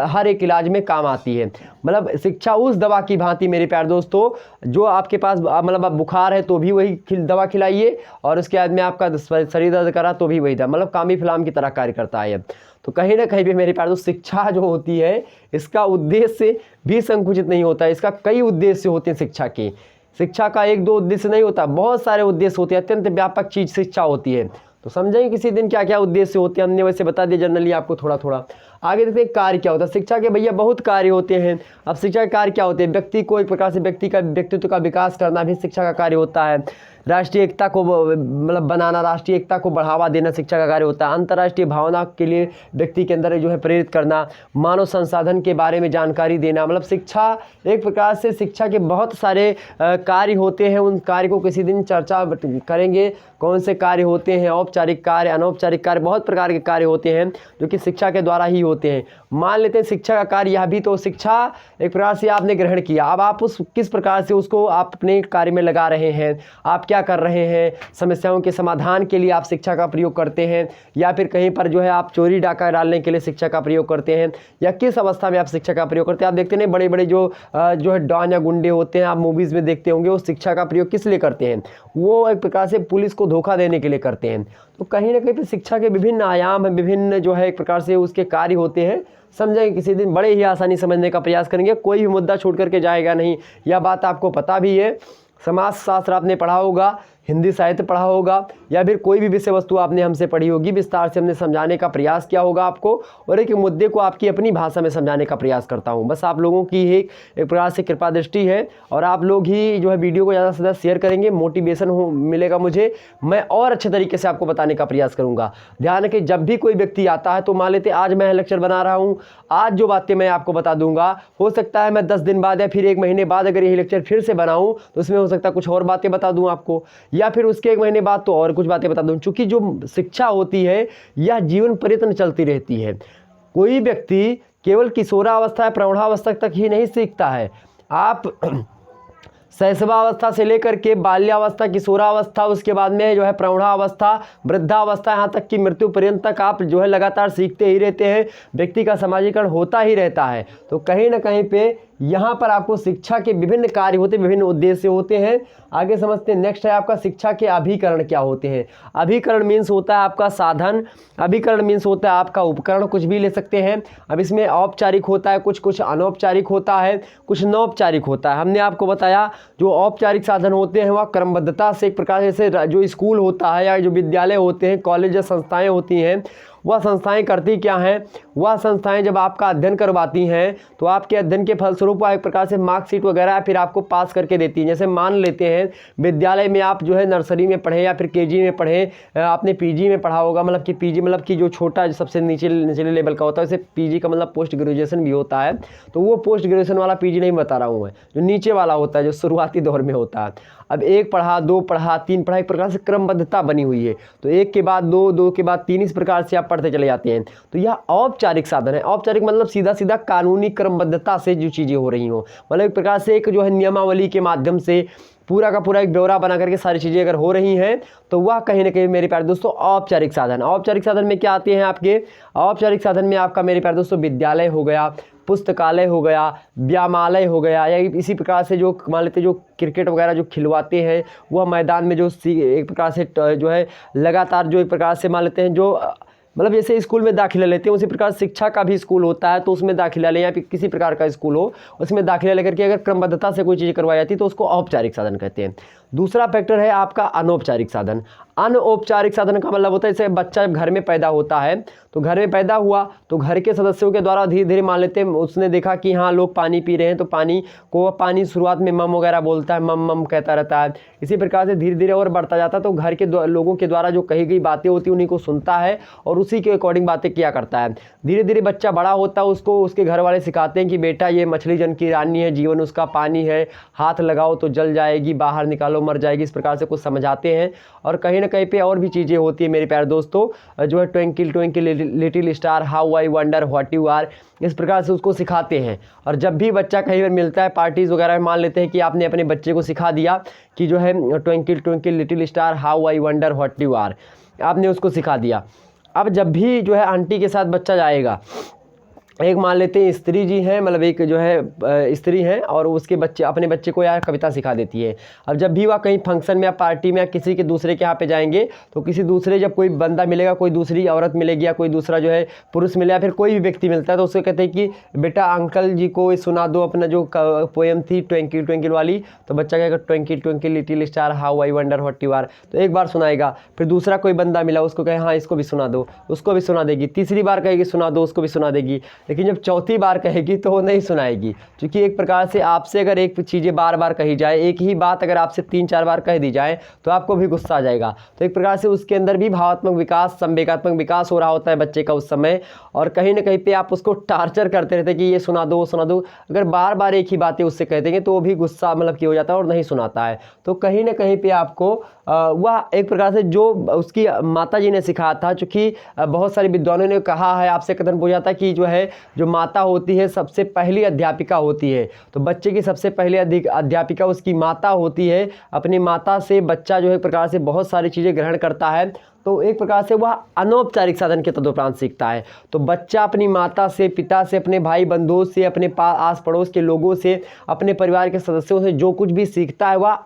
हर एक इलाज में काम आती है। मतलब शिक्षा उस दवा की भांति मेरे प्यारे दोस्तों, जो आपके पास मतलब आप बुखार है तो भी वही दवा खिलाइए, और उसके बाद में आपका शरीर दर्द करा तो भी वही दवा, मतलब कामी फिल्म की तरह कार्य करता है। तो कहीं ना कहीं भी मेरे प्यारे दोस्तों, शिक्षा जो होती है इसका उद्देश्य भी संकुचित नहीं होता है। इसका कई उद्देश्य होते हैं शिक्षा के। शिक्षा का एक दो उद्देश्य नहीं होता, बहुत सारे उद्देश्य होते हैं। अत्यंत व्यापक चीज़ शिक्षा होती है। तो समझेंगे किसी दिन क्या क्या उद्देश्य होते हैं। हमने वैसे बता दिया जनरली आपको थोड़ा थोड़ा। आगे देखते हैं कार्य क्या होता है। शिक्षा के भैया बहुत कार्य होते हैं। अब शिक्षा के कार्य क्या होते हैं, व्यक्ति को एक प्रकार से व्यक्ति का व्यक्तित्व का विकास करना भी शिक्षा का कार्य होता है। राष्ट्रीय एकता को मतलब बनाना, राष्ट्रीय एकता को बढ़ावा देना शिक्षा का कार्य होता है। अंतर्राष्ट्रीय भावना के लिए व्यक्ति के अंदर जो है प्रेरित करना, मानव संसाधन के बारे में जानकारी देना, मतलब शिक्षा एक प्रकार से शिक्षा के बहुत सारे कार्य होते हैं। उन कार्य को किसी दिन चर्चा करेंगे, कौन से कार्य होते हैं, औपचारिक कार्य, अनौपचारिक कार्य, बहुत प्रकार के कार्य होते हैं जो कि शिक्षा के द्वारा ही होते हैं। मान लेते हैं शिक्षा का कार्य यह भी, तो शिक्षा एक प्रकार से आपने ग्रहण किया, अब आप उस किस प्रकार से उसको आप अपने कार्य में लगा रहे हैं, आप क्या कर रहे हैं, समस्याओं के समाधान के लिए आप शिक्षा का प्रयोग करते हैं, या फिर कहीं पर जो है आप चोरी डाका डालने के लिए शिक्षा का प्रयोग करते हैं, या किस अवस्था में आप शिक्षा का प्रयोग करते हैं। आप देखते हैं बड़े बड़े जो है डॉन या गुंडे होते हैं, आप मूवीज़ में देखते होंगे, वो शिक्षा का प्रयोग किस लिए करते हैं, वो एक प्रकार से पुलिस को धोखा देने के लिए करते हैं। तो कहीं ना कहीं पे शिक्षा के विभिन्न आयाम हैं, विभिन्न जो है एक प्रकार से उसके कार्य होते हैं, समझेंगे किसी दिन, बड़े ही आसानी समझने का प्रयास करेंगे, कोई भी मुद्दा छोड़ करके जाएगा नहीं। यह बात आपको पता भी है। समाज शास्त्र आपने पढ़ा होगा, हिंदी साहित्य पढ़ा होगा, या फिर कोई भी विषय वस्तु आपने हमसे पढ़ी होगी, विस्तार से हमने समझाने का प्रयास किया होगा आपको, और एक मुद्दे को आपकी अपनी भाषा में समझाने का प्रयास करता हूं। बस आप लोगों की एक प्रकार से कृपा दृष्टि है, और आप लोग ही जो है वीडियो को ज़्यादा से ज़्यादा शेयर करेंगे, मोटिवेशन मिलेगा मुझे, मैं और अच्छे तरीके से आपको बताने का प्रयास करूँगा। ध्यान रखें, जब भी कोई व्यक्ति आता है तो मान लेते आज मैं लेक्चर बना रहा हूँ, आज जो बातें मैं आपको बता दूंगा, हो सकता है मैं 10 दिन बाद या फिर 1 महीने बाद अगर यही लेक्चर फिर से बनाऊं तो उसमें हो सकता है कुछ और बातें बता दूं आपको, या फिर उसके 1 महीने बाद तो और कुछ बातें बता दूं। चूंकि जो शिक्षा होती है यह जीवन पर्यंत चलती रहती है। कोई व्यक्ति केवल किशोरावस्था या प्रौढ़ावस्था तक ही नहीं सीखता है। आप शैशवावस्था से लेकर के बाल्यावस्था, किशोरावस्था, उसके बाद में जो है प्रौढ़ावस्था, वृद्धावस्था, यहाँ तक कि मृत्यु पर्यंत तक आप जो है लगातार सीखते ही रहते हैं। व्यक्ति का समाजीकरण होता ही रहता है। तो कहीं ना कहीं पे यहाँ पर आपको शिक्षा के विभिन्न कार्य होते हैं, विभिन्न उद्देश्य होते हैं। आगे समझते हैं। नेक्स्ट है आपका शिक्षा के अभिकरण क्या होते हैं। अभिकरण मीन्स होता है आपका साधन, अभिकरण मीन्स होता है आपका उपकरण, कुछ भी ले सकते हैं। अब इसमें औपचारिक होता है, कुछ अनौपचारिक होता है, कुछ नौपचारिक होता है। हमने आपको बताया जो औपचारिक साधन होते हैं वह क्रमबद्धता से एक प्रकार से जो स्कूल होता है या जो विद्यालय होते हैं, कॉलेज या संस्थाएं होती हैं, वह संस्थाएं करती क्या हैं, वह संस्थाएं जब आपका अध्ययन करवाती हैं तो आपके अध्ययन के फलस्वरूप एक प्रकार से मार्कशीट वगैरह फिर आपको पास करके देती हैं। जैसे मान लेते हैं विद्यालय में आप जो है नर्सरी में पढ़े या फिर केजी में पढ़े, आपने पीजी में पढ़ा होगा, मतलब कि पीजी मतलब कि जो छोटा सबसे निचले लेवल का होता है, वैसे पीजी का मतलब पोस्ट ग्रेजुएशन भी होता है। तो वो पोस्ट ग्रेजुएशन वाला पीजी नहीं बता रहा हूँ मैं, जो नीचे वाला होता है, जो शुरुआती दौर में होता है। अब 1 पढ़ा, 2 पढ़ा, 3 पढ़ा, एक प्रकार से क्रमबद्धता बनी हुई है। तो 1 के बाद 2, 2 के बाद 3, इस प्रकार से आप पढ़ते चले जाते हैं। तो यह औपचारिक साधन है। औपचारिक मतलब सीधा सीधा कानूनी क्रमबद्धता से जो चीज़ें हो रही हों, मतलब एक प्रकार से एक जो है नियमावली के माध्यम से पूरा का पूरा एक ब्यौरा बना करके सारी चीज़ें अगर हो रही हैं तो वह कहीं ना कहीं मेरे प्यारे दोस्तों औपचारिक साधन। औपचारिक साधन में क्या आते हैं आपके, औपचारिक साधन में आपका मेरे प्यारे दोस्तों विद्यालय हो गया, पुस्तकालय हो गया, व्यायामालय हो गया, या इसी प्रकार से जो मान लेते जो क्रिकेट वगैरह जो खिलवाते हैं वह मैदान में जो एक प्रकार से जो है लगातार जो एक प्रकार से मान लेते हैं जो मतलब जैसे स्कूल में दाखिला लेते हैं उसी प्रकार शिक्षा का भी स्कूल होता है, तो उसमें दाखिला लें या फिर किसी प्रकार का स्कूल हो उसमें दाखिला लेकर के अगर क्रमबद्धता से कोई चीज़ करवाई जाती है तो उसको औपचारिक साधन कहते हैं। दूसरा फैक्टर है आपका अनौपचारिक साधन। अनौपचारिक साधन का मतलब होता है जैसे बच्चा जब घर में पैदा होता है तो घर में पैदा हुआ तो घर के सदस्यों के द्वारा धीरे धीरे मान लेते हैं उसने देखा कि हाँ लोग पानी पी रहे हैं, तो पानी शुरुआत में मम वगैरह बोलता है, मम मम कहता रहता है। इसी प्रकार से धीरे धीरे और बढ़ता जाता है, तो घर के लोगों के द्वारा जो कही गई बातें होती हैं उन्हीं को सुनता है और उसी के अकॉर्डिंग बातें किया करता है। धीरे धीरे बच्चा बड़ा होता है, उसको उसके घर वाले सिखाते हैं कि बेटा ये मछली जन की रानी है, जीवन उसका पानी है, हाथ लगाओ तो जल जाएगी, बाहर निकालो मर जाएगी, इस प्रकार से कुछ समझाते हैं। और कहीं ना कहीं पे और भी चीज़ें होती है मेरे प्यारे दोस्तों, जो है twinkle twinkle little star, how I wonder what you are, इस प्रकार से उसको सिखाते हैं। और जब भी बच्चा कहीं पर मिलता है पार्टीज़ वगैरह में, मान लेते हैं कि आपने अपने बच्चे को सिखा दिया कि जो है twinkle twinkle little star, how I wonder what you are, आपने उसको सिखा दिया। अब जब भी जो है आंटी के साथ बच्चा जाएगा, एक मान लेते हैं स्त्री जी हैं, मतलब एक जो है स्त्री हैं और उसके बच्चे अपने बच्चे को यार कविता सिखा देती है। अब जब भी वह कहीं फंक्शन में या पार्टी में या किसी के दूसरे के यहाँ पे जाएंगे तो किसी दूसरे जब कोई बंदा मिलेगा, कोई दूसरी औरत मिलेगी या कोई दूसरा जो है पुरुष मिले या फिर कोई भी व्यक्ति मिलता है, तो उसको कहते हैं कि बेटा अंकल जी को सुना दो अपना जो पोएम थी ट्विंकल ट्विंकल वाली। तो बच्चा कहेगा twinkle twinkle little star, how I wonder what you are, तो एक बार सुनाएगा। फिर दूसरा कोई बंदा मिला, उसको कहे हाँ इसको भी सुना दो, उसको भी सुना देगी। तीसरी बार कहेगी सुना दो, उसको भी सुना देगी। लेकिन जब चौथी बार कहेगी तो वो नहीं सुनाएगी, क्योंकि एक प्रकार से आपसे अगर एक चीज़ें बार बार कही जाए, एक ही बात अगर आपसे 3-4 बार कह दी जाए तो आपको भी गुस्सा आ जाएगा। तो एक प्रकार से उसके अंदर भी भावात्मक विकास, संवेगात्मक विकास हो रहा होता है बच्चे का उस समय, और कहीं ना कहीं पे आप उसको टार्चर करते रहते कि ये सुना दो सुना दो। अगर बार बार एक ही बातें उससे कह देंगे तो वो भी गुस्सा मतलब कि हो जाता है और नहीं सुनाता है। तो कहीं ना कहीं पे आपको वह एक प्रकार से जो उसकी माता जी ने सिखाया था, चूँकि बहुत सारे विद्वानों ने कहा है, आपसे कथन पूछा था कि जो है जो माता होती है सबसे पहली अध्यापिका होती है। तो बच्चे की सबसे पहली अध्यापिका उसकी माता होती है। अपनी माता से बच्चा जो है एक प्रकार से बहुत सारी चीज़ें ग्रहण करता है, तो एक प्रकार से वह अनौपचारिक साधन के तदुपरांत सीखता है। तो बच्चा अपनी माता से, पिता से, अपने भाई बंधुओं से, अपने आस पड़ोस के लोगों से, अपने परिवार के सदस्यों से जो कुछ भी सीखता है वह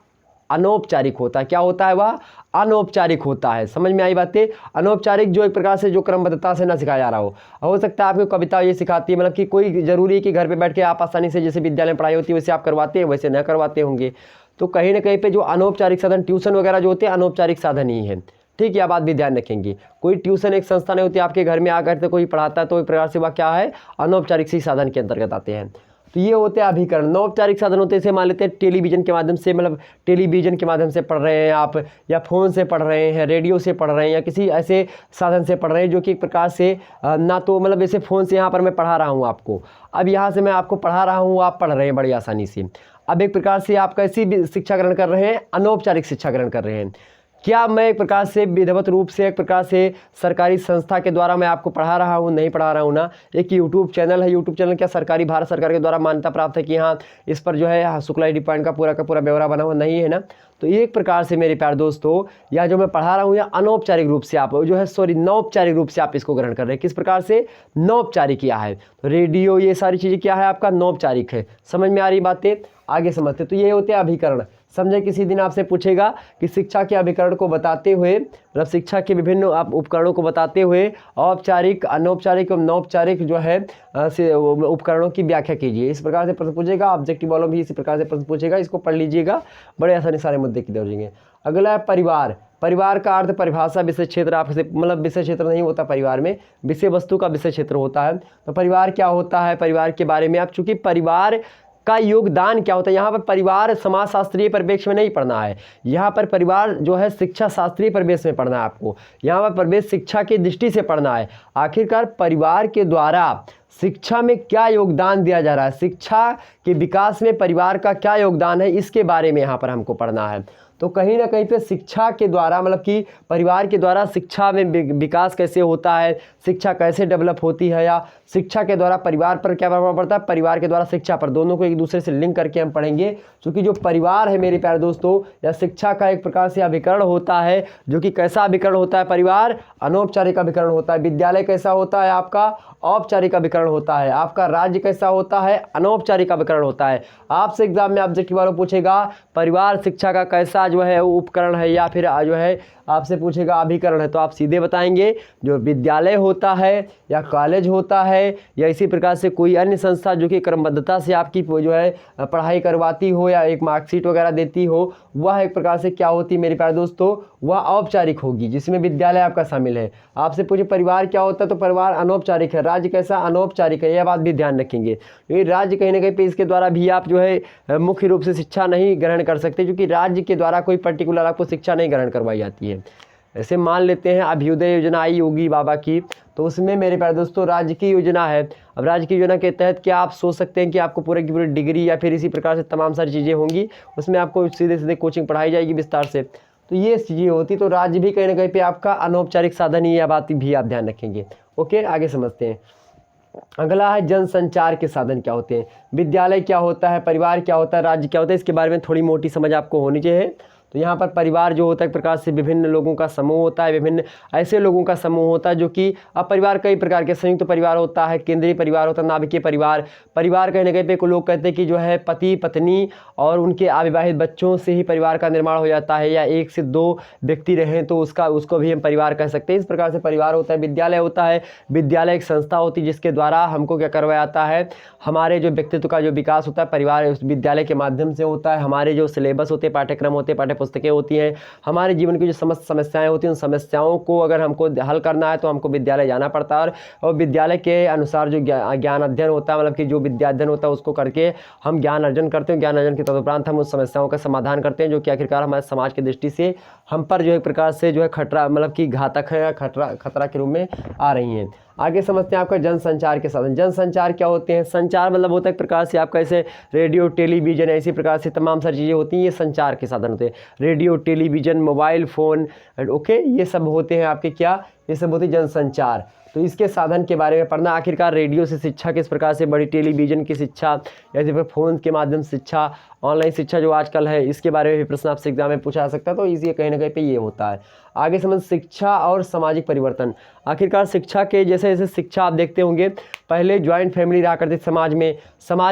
अनौपचारिक होता है। क्या होता है? वह अनौपचारिक होता है। समझ में आई बातें? अनौपचारिक जो एक प्रकार से जो क्रमबद्धता से ना सिखाया जा रहा हो सकता है आपको कविता ये सिखाती है, मतलब कि कोई जरूरी है कि घर पे बैठ के आप आसानी से जैसे विद्यालय में पढ़ाई होती है वैसे आप करवाते हैं, वैसे न करवाते होंगे। तो कहीं ना कहीं पे जो अनौपचारिक साधन ट्यूशन वगैरह जो होते हैं अनौपचारिक साधन ही है। ठीक है, यह बात भी ध्यान रखेंगे। कोई ट्यूशन एक संस्था नहीं होती, आपके घर में आकर के कोई पढ़ाता है तो एक प्रकार से वह क्या है? अनौपचारिक सी साधन के अंतर्गत आते हैं। तो ये होते हैं अभिकरण। नौपचारिक साधन होते हैं, जैसे मान लेते हैं टेलीविजन के माध्यम से, मतलब टेलीविजन के माध्यम से पढ़ रहे हैं आप, या फ़ोन से पढ़ रहे हैं, रेडियो से पढ़ रहे हैं, या किसी ऐसे साधन से पढ़ रहे हैं जो कि एक प्रकार से ना तो मतलब जैसे फ़ोन से यहाँ पर मैं पढ़ा रहा हूँ आपको, अब यहाँ से मैं आपको पढ़ा रहा हूँ, आप पढ़ रहे हैं बड़ी आसानी से। अब एक प्रकार से आप कैसी भी शिक्षा ग्रहण कर रहे हैं? अनौपचारिक शिक्षा ग्रहण कर रहे हैं। क्या मैं एक प्रकार से विधिवत रूप से एक प्रकार से सरकारी संस्था के द्वारा मैं आपको पढ़ा रहा हूँ? नहीं पढ़ा रहा हूँ ना। एक यूट्यूब चैनल है, यूट्यूब चैनल क्या सरकारी भारत सरकार के द्वारा मान्यता प्राप्त है कि हाँ इस पर जो है शुक्ला एडी पॉइंट का पूरा ब्यौरा बना हुआ नहीं है ना। तो एक प्रकार से मेरे प्यारे दोस्तों, या जो मैं पढ़ा रहा हूँ या अनौपचारिक रूप से आप जो है नौपचारिक रूप से आप इसको ग्रहण कर रहे हैं। किस प्रकार से? नौपचारिक किया है। तो रेडियो ये सारी चीज़ें क्या है? आपका नौपचारिक है। समझ में आ रही बातें? आगे समझते। तो ये होते हैं अभिकरण। समझे, किसी दिन आपसे पूछेगा कि शिक्षा के अभिकरण को बताते हुए, मतलब शिक्षा के विभिन्न आप उपकरणों को बताते हुए औपचारिक, अनौपचारिक और नौपचारिक जो है उपकरणों की व्याख्या कीजिए। इस प्रकार से प्रश्न पूछेगा। ऑब्जेक्टिव वालों भी इसी प्रकार से प्रश्न पूछेगा, इसको पढ़ लीजिएगा, बड़े आसानी सारे मुद्दे क्लियर हो जाएंगे। अगला है परिवार। परिवार का अर्थ परिभाषा विषय क्षेत्र, आपसे मतलब विषय क्षेत्र नहीं होता परिवार में, विषय वस्तु का विषय क्षेत्र होता है। तो परिवार क्या होता है? परिवार के बारे में आप, चूंकि परिवार का योगदान क्या होता है, यहाँ पर परिवार समाज शास्त्रीय परिप्रेक्ष्य में नहीं पढ़ना है, यहाँ पर परिवार जो है शिक्षा शास्त्रीय परिवेश में पढ़ना है आपको। यहाँ पर परिवेश शिक्षा की दृष्टि से पढ़ना है। आखिरकार परिवार के द्वारा शिक्षा में क्या योगदान दिया जा रहा है, शिक्षा के विकास में परिवार का क्या योगदान है, इसके बारे में यहाँ पर हमको पढ़ना है। तो कहीं ना कहीं पे शिक्षा के द्वारा, मतलब कि परिवार के द्वारा शिक्षा में विकास कैसे होता है, शिक्षा कैसे डेवलप होती है, या शिक्षा के द्वारा परिवार पर क्या प्रभाव पड़ता है, परिवार के द्वारा शिक्षा पर, दोनों को एक दूसरे से लिंक करके हम पढ़ेंगे। क्योंकि जो परिवार है मेरे प्यारे दोस्तों, या शिक्षा का एक प्रकार से अभिकरण होता है, जो कि कैसा अभिकरण होता है? परिवार अनौपचारिक अभिकरण होता है। विद्यालय कैसा होता है? आपका औपचारिक अभिकरण होता है। आपका राज्य कैसा होता है? अनौपचारिक अभिकरण होता है। आपसे एग्जाम में ऑब्जेक्टिव वालों पूछेगा परिवार शिक्षा का कैसा जो है उपकरण है, या फिर जो है आपसे पूछेगा अभिकरण है, तो आप सीधे बताएंगे जो विद्यालय होता है, या कॉलेज होता है, या इसी प्रकार से कोई अन्य संस्था जो कि क्रमबद्धता से आपकी जो है पढ़ाई करवाती हो या एक मार्कशीट वगैरह देती हो, वह एक प्रकार से क्या होती है मेरे प्यारे दोस्तों? वह औपचारिक होगी, जिसमें विद्यालय आपका शामिल है। आपसे पूछे परिवार क्या होता है, तो परिवार अनौपचारिक है। राज्य कैसा? अनौपचारिक है। यह बात भी ध्यान रखेंगे। ये राज्य कहीं ना कहीं पे इसके द्वारा भी आप जो है मुख्य रूप से शिक्षा नहीं ग्रहण कर सकते, क्योंकि राज्य के द्वारा कोई पर्टिकुलर आपको शिक्षा नहीं ग्रहण करवाई जाती है। ऐसे मान लेते हैं अभ्युदय योजना आई योगी बाबा की, तो उसमें मेरे प्यारे दोस्तों राज्य की योजना है। अब राज्य की योजना के तहत क्या आप सोच सकते हैं कि आपको पूरे की पूरी डिग्री या फिर इसी प्रकार से तमाम सारी चीज़ें होंगी, उसमें आपको सीधे सीधे कोचिंग पढ़ाई जाएगी विस्तार से। तो ये चीज़ें होती, तो राज्य भी कहीं ना कहीं पे आपका अनौपचारिक साधन ही, यह बात भी आप ध्यान रखेंगे। ओके, आगे समझते हैं। अगला है जनसंचार के साधन क्या होते हैं। विद्यालय क्या होता है, परिवार क्या होता है, राज्य क्या होता है, इसके बारे में थोड़ी मोटी समझ आपको होनी चाहिए। तो यहाँ पर परिवार जो होता है एक प्रकार से विभिन्न लोगों का समूह होता है, विभिन्न ऐसे लोगों का समूह होता है जो कि अब परिवार कई प्रकार के, संयुक्त परिवार होता है, केंद्रीय परिवार होता है, नाभिकीय परिवार। परिवार कहने कहीं पे कुछ लोग कहते हैं कि जो है पति पत्नी और उनके अविवाहित बच्चों से ही परिवार का निर्माण हो जाता है, या एक से दो व्यक्ति रहें तो उसको भी हम परिवार कह सकते हैं। इस प्रकार से परिवार होता है। विद्यालय होता है, विद्यालय एक संस्था होती है जिसके द्वारा हमको क्या करवाया जाता है, हमारे जो व्यक्तित्व का जो विकास होता है परिवार उस विद्यालय के माध्यम से होता है। हमारे जो सिलेबस होते हैं, पाठ्यक्रम होते हैं, पाठ्य पुस्तकें होती हैं, हमारे जीवन की जो समस्त समस्याएं होती हैं, उन समस्याओं को अगर हमको हल करना है तो हमको विद्यालय जाना पड़ता है। और विद्यालय के अनुसार जो ज्ञान अध्ययन होता है, मतलब कि जो विद्या अध्ययन होता है उसको करके हम ज्ञान अर्जन करते हैं। ज्ञान अर्जन के तदुपरांत हम उस समस्याओं का समाधान करते हैं, जो कि आखिरकार हमारे समाज की दृष्टि से हम पर जो एक प्रकार से जो है खतरा, मतलब कि घातक है या खतरा के रूप में आ रही हैं। आगे समझते हैं आपका जनसंचार के साधन। जनसंचार क्या होते हैं? संचार मतलब होता है एक प्रकार से आपका ऐसे रेडियो टेलीविजन ऐसी प्रकार से तमाम सारी चीज़ें होती हैं, ये संचार के साधन होते हैं। Radio television mobile phone, okay, ये सब होते हैं आपके क्या, ये सब होते हैं जनसंचार। तो इसके साधन के बारे में पढ़ना। आखिरकार रेडियो से शिक्षा किस प्रकार से बढ़ी, टेलीविज़न की शिक्षा, जैसे फिर फ़ोन के माध्यम से शिक्षा, ऑनलाइन शिक्षा जो आजकल है, इसके बारे में भी प्रश्न आपसे एग्जाम में पूछा जा सकता है। तो इसी कहीं ना कहीं पे ये होता है। आगे समझ शिक्षा और सामाजिक परिवर्तन। आखिरकार शिक्षा के जैसे जैसे शिक्षा आप देखते होंगे, पहले ज्वाइंट फैमिली रहा करती समाज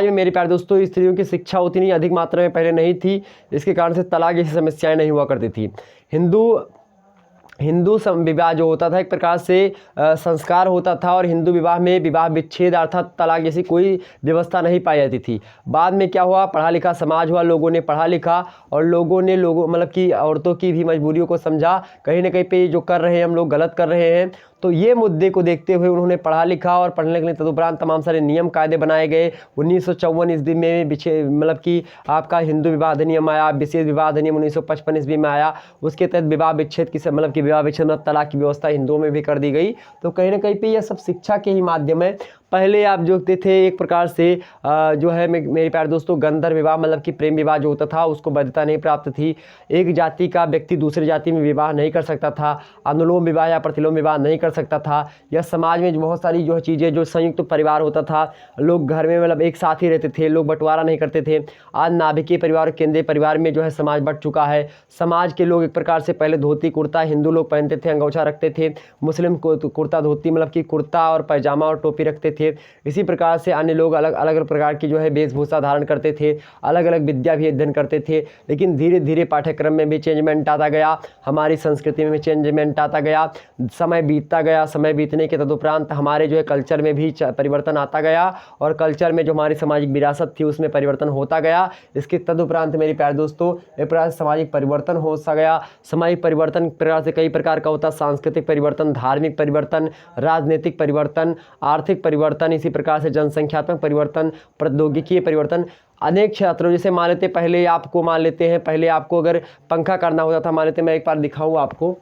में मेरे प्यारे दोस्तों स्त्रियों की शिक्षा उतनी अधिक मात्रा में पहले नहीं थी। इसके कारण से तलाक जैसी समस्याएं नहीं हुआ करती थी। हिंदू विवाह जो होता था एक प्रकार से संस्कार होता था, और हिंदू विवाह में विवाह विच्छेद अर्थात तलाक जैसी कोई व्यवस्था नहीं पाई जाती थी। बाद में क्या हुआ, पढ़ा लिखा समाज हुआ, लोगों ने पढ़ा लिखा और लोगों मतलब कि औरतों की भी मजबूरियों को समझा। कहीं ना कहीं पे जो कर रहे हैं हम लोग गलत कर रहे हैं, तो ये मुद्दे को देखते हुए उन्होंने पढ़ा लिखा, और पढ़ने के लिए तदुपरांत तमाम सारे नियम कायदे बनाए गए। 1954 ईस्वी में मतलब कि आपका हिंदू विवाह अधिनियम आया, विशेष विवाह अधिनियम 1955 ईस्वी में आया। उसके तहत विवाह विच्छेद की मतलब कि विवाह विच्छेद मतलब तलाक की व्यवस्था हिंदुओं में भी कर दी गई। तो कहीं ना कहीं पे यह सब शिक्षा के ही माध्यम है। पहले आप जो देखते थे एक प्रकार से जो है मेरे प्यारे दोस्तों गंधर्व विवाह मतलब कि प्रेम विवाह जो होता था उसको वैधता नहीं प्राप्त थी। एक जाति का व्यक्ति दूसरी जाति में विवाह नहीं कर सकता था, अनुलोम विवाह या प्रतिलोम विवाह नहीं कर सकता था। यह समाज में बहुत सारी जो चीज़ें, जो संयुक्त परिवार होता था, लोग घर में मतलब एक साथ ही रहते थे, लोग बंटवारा नहीं करते थे। आज नाभिकीय परिवार, केंद्रीय परिवार में जो है समाज बंट चुका है। समाज के लोग एक प्रकार से पहले धोती कुर्ता हिंदू लोग पहनते थे, अंगोछा रखते थे, मुस्लिम को कुर्ता धोती मतलब कि कुर्ता और पैजामा और टोपी रखते थे। इसी प्रकार से अन्य लोग अलग अलग प्रकार की जो है वेशभूषा धारण करते थे, अलग अलग विद्या भी अध्ययन करते थे। लेकिन धीरे धीरे पाठ्यक्रम में भी चेंजमेंट आता गया, हमारी संस्कृति में भी चेंजमेंट आता गया, समय बीतता गया। समय बीतने के तदुपरांत हमारे जो है कल्चर में भी परिवर्तन आता गया, और कल्चर में जो हमारी सामाजिक विरासत थी उसमें परिवर्तन होता गया। इसके तदुपरांत मेरे प्यारे दोस्तों एक प्रकार से सामाजिक परिवर्तन होता गया। सामाजिक परिवर्तन प्रकार से कई प्रकार का होता है, सांस्कृतिक परिवर्तन, धार्मिक परिवर्तन, राजनीतिक परिवर्तन, आर्थिक परिवर्तन, इसी प्रकार से जनसंख्यात्मक परिवर्तन, प्रौद्योगिकीय परिवर्तन। अनेक क्षेत्रों जैसे मान लेते पहले आपको अगर पंखा करना होता था, मान लेते मैं एक बार दिखाऊँ आपको,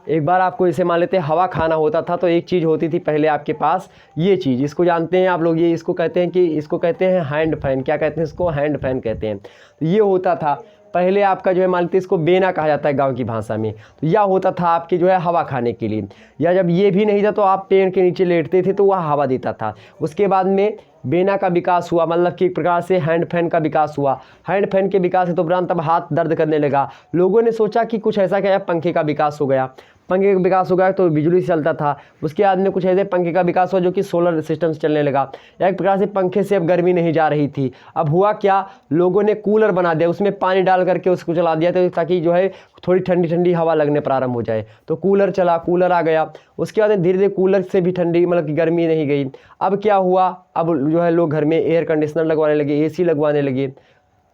एक बार आपको इसे मान लेते हवा खाना होता था, तो एक चीज़ होती थी पहले आपके पास, ये चीज़, इसको जानते हैं आप लोग, ये इसको कहते हैं हैंड फैन। क्या कहते हैं इसको? हैंड फैन कहते हैं। तो ये होता था पहले आपका जो है मान लेते इसको बेना कहा जाता है गांव की भाषा में। तो यह होता था आपके जो है हवा खाने के लिए, या जब ये भी नहीं था तो आप पेड़ के नीचे लेटते थे तो वह हवा देता था। उसके बाद में बेना का विकास हुआ, मतलब कि एक प्रकार से हैंड फैन का विकास हुआ। हैंड फैन के विकास के तुरंत तब हाथ दर्द करने लगा। लोगों ने सोचा कि कुछ ऐसा क्या है, पंखे का विकास हो गया। पंखे का विकास हो गया तो बिजली से चलता था। उसके बाद में कुछ ऐसे पंखे का विकास हुआ जो कि सोलर सिस्टम से चलने लगा। एक प्रकार से पंखे से अब गर्मी नहीं जा रही थी। अब हुआ क्या, लोगों ने कूलर बना दिया, उसमें पानी डाल करके उसको चला दिया तो ताकि जो है थोड़ी ठंडी ठंडी हवा लगने प्रारंभ हो जाए। तो कूलर चला, कूलर आ गया। उसके बाद धीरे धीरे कूलर से भी ठंडी मतलब कि गर्मी नहीं गई। अब क्या हुआ, अब जो है लोग घर में एयर कंडीशनर लगवाने लगे, एसी लगवाने लगे,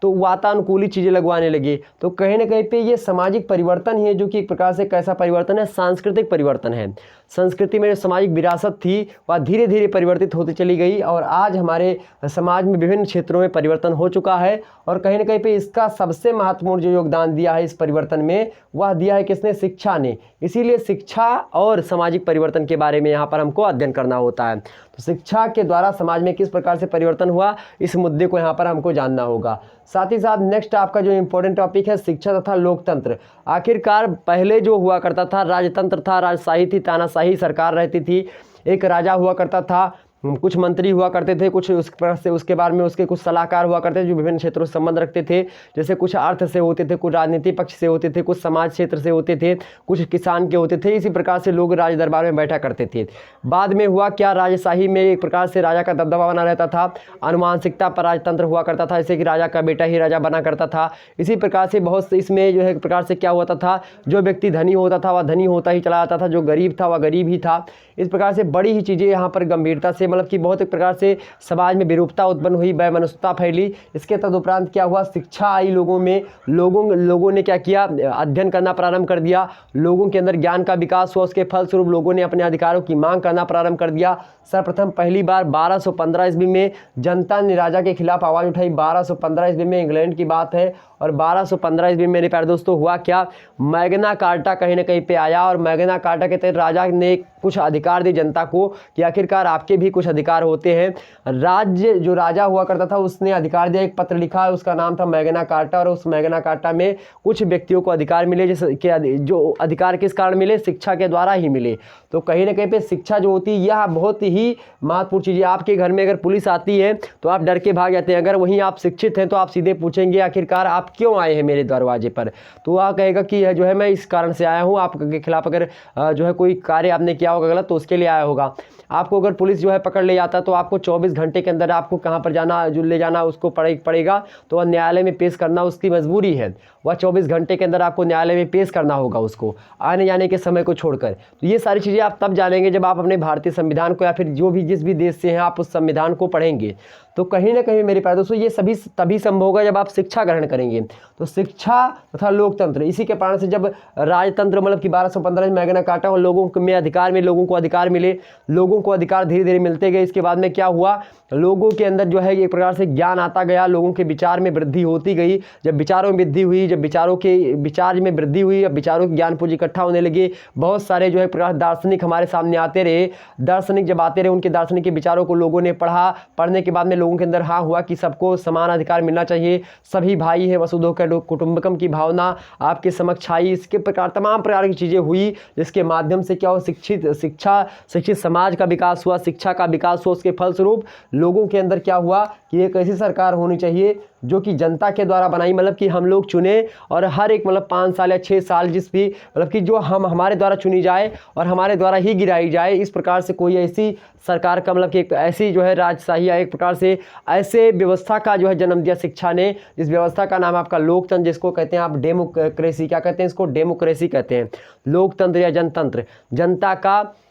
तो वातानुकूलित चीज़ें लगवाने लगे। तो कहीं ना कहीं पे ये सामाजिक परिवर्तन ही है, जो कि एक प्रकार से कैसा परिवर्तन है, सांस्कृतिक परिवर्तन है। संस्कृति में जो सामाजिक विरासत थी वह धीरे धीरे परिवर्तित होती चली गई, और आज हमारे समाज में विभिन्न क्षेत्रों में परिवर्तन हो चुका है। और कहीं ना कहीं पे इसका सबसे महत्वपूर्ण जो योगदान दिया है इस परिवर्तन में, वह दिया है किसने? शिक्षा ने। इसीलिए शिक्षा और सामाजिक परिवर्तन के बारे में यहाँ पर हमको अध्ययन करना होता है। तो शिक्षा के द्वारा समाज में किस प्रकार से परिवर्तन हुआ, इस मुद्दे को यहाँ पर हमको जानना होगा। साथ ही साथ नेक्स्ट आपका जो इम्पोर्टेंट टॉपिक है शिक्षा तथा लोकतंत्र। आखिरकार पहले जो हुआ करता था राजतंत्र था, राजशाही थी, तानाशाही सरकार रहती थी। एक राजा हुआ करता था, कुछ मंत्री हुआ करते थे, कुछ उसके बारे में उसके कुछ सलाहकार हुआ करते थे जो विभिन्न क्षेत्रों से संबंध रखते थे। जैसे कुछ अर्थ से होते थे, कुछ राजनीति पक्ष से होते थे, कुछ समाज क्षेत्र से होते थे, कुछ किसान के होते थे। इसी प्रकार से लोग राज दरबार में बैठा करते थे। बाद में हुआ क्या, राजशाही में एक प्रकार से राजा का दबदबा बना रहता था, अनुवांशिकता पर राजतंत्र हुआ करता था, जैसे कि राजा का बेटा ही राजा बना करता था। इसी प्रकार से बहुत इसमें जो है एक प्रकार से क्या होता था, जो व्यक्ति धनी होता था वह धनी होता ही चला जाता था, जो गरीब था वह गरीब ही था। इस प्रकार से बड़ी ही चीज़ें यहाँ पर गंभीरता से मतलब कि बहुत एक प्रकार से समाज में विरूपता उत्पन्न हुई, वैमनस्यता फैली। इसके तदुपरांत क्या हुआ, शिक्षा आई लोगों में, लोगों ने क्या किया, अध्ययन करना प्रारंभ कर दिया, लोगों के अंदर ज्ञान का विकास हुआ। उसके फलस्वरूप लोगों ने अपने अधिकारों की मांग करना प्रारंभ कर दिया। सर्वप्रथम पहली बार 1215 ईस्वी में जनता ने राजा के खिलाफ आवाज़ उठाई। 1215 ईस्वी में इंग्लैंड की बात है, और 1215 ईस्वी में मेरे प्यारे दोस्तों हुआ क्या, मैग्ना कार्टा कहीं ना कहीं पे आया और मैग्ना कार्टा के तहत राजा ने कुछ अधिकार दिए जनता को कि आखिरकार आपके भी कुछ अधिकार होते हैं। राज्य जो राजा हुआ करता था उसने अधिकार दिया, एक पत्र लिखा, उसका नाम था मैग्ना कार्टा, और उस मैग्ना कार्टा में कुछ व्यक्तियों को अधिकार मिले, जो अधिकार किस कारण मिले, शिक्षा के द्वारा ही मिले। तो कहीं ना कहीं पे शिक्षा जो होती है यह बहुत ही महत्वपूर्ण चीज़ है। आपके घर में अगर पुलिस आती है तो आप डर के भाग जाते हैं, अगर वहीं आप शिक्षित हैं तो आप सीधे पूछेंगे आखिरकार आप क्यों आए हैं मेरे दरवाजे पर, तो वह कहेगा कि जो है मैं इस कारण से आया हूँ, आपके खिलाफ अगर जो है कोई कार्य आपने किया होगा गलत तो उसके लिए आया होगा। आपको अगर पुलिस जो है पकड़ ले जाता है तो आपको 24 घंटे के अंदर आपको कहाँ पर जाना, जो ले जाना उसको पड़ेगा, तो वह न्यायालय में पेश करना उसकी मजबूरी है। वह 24 घंटे के अंदर आपको न्यायालय में पेश करना होगा उसको, आने जाने के समय को छोड़कर। तो ये सारी चीज़ें आप तब जानेंगे जब आप अपने भारतीय संविधान को या फिर जो भी जिस भी देश से हैं आप उस संविधान को पढ़ेंगे। तो कहीं ना कहीं मेरे प्यारे दोस्तों ये सभी तभी संभव होगा जब आप शिक्षा ग्रहण करेंगे। तो शिक्षा तथा लोकतंत्र, इसी के कारण से जब राजतंत्र मतलब कि 1215 में मैग्ना कार्टा और लोगों में अधिकार में लोगों को अधिकार मिले, लोगों को अधिकार धीरे धीरे मिलते गए। इसके बाद में क्या हुआ, लोगों के अंदर जो है एक प्रकार से ज्ञान आता गया, लोगों के विचार में वृद्धि होती गई। जब विचारों में वृद्धि हुई, जब विचारों के विचार में वृद्धि हुई, अब विचारों के ज्ञान पूंजी इकट्ठा होने लगे, बहुत सारे जो है प्रकार दार्शनिक हमारे सामने आते रहे। दार्शनिक जब आते रहे उनके दार्शनिक के विचारों को लोगों ने पढ़ा, पढ़ने के बाद में लोगों के अंदर हाँ हुआ कि सबको समान अधिकार मिलना चाहिए, सभी भाई है, वसुधैव कुटुंबकम की भावना आपके समक्ष आई। इसके प्रकार तमाम प्रकार की चीज़ें हुई जिसके माध्यम से क्या हो, शिक्षित समाज का विकास हुआ, शिक्षा का विकास हुआ। उसके फलस्वरूप लोगों के अंदर क्या हुआ कि एक ऐसी सरकार होनी चाहिए जो कि जनता के द्वारा बनाई, मतलब कि हम लोग चुने और हर एक मतलब 5 साल या 6 साल जिस भी मतलब कि जो हमारे द्वारा चुनी जाए और हमारे द्वारा ही गिराई जाए। इस प्रकार से कोई ऐसी सरकार का मतलब कि एक ऐसी जो है राजशाही या एक प्रकार से ऐसे व्यवस्था का जो है जन्म दिया शिक्षा ने, जिस व्यवस्था का नाम आपका लोकतंत्र, जिसको कहते हैं आप डेमोक्रेसी, क्या कहते हैं इसको, डेमोक्रेसी कहते हैं, लोकतंत्र या जनतंत्र।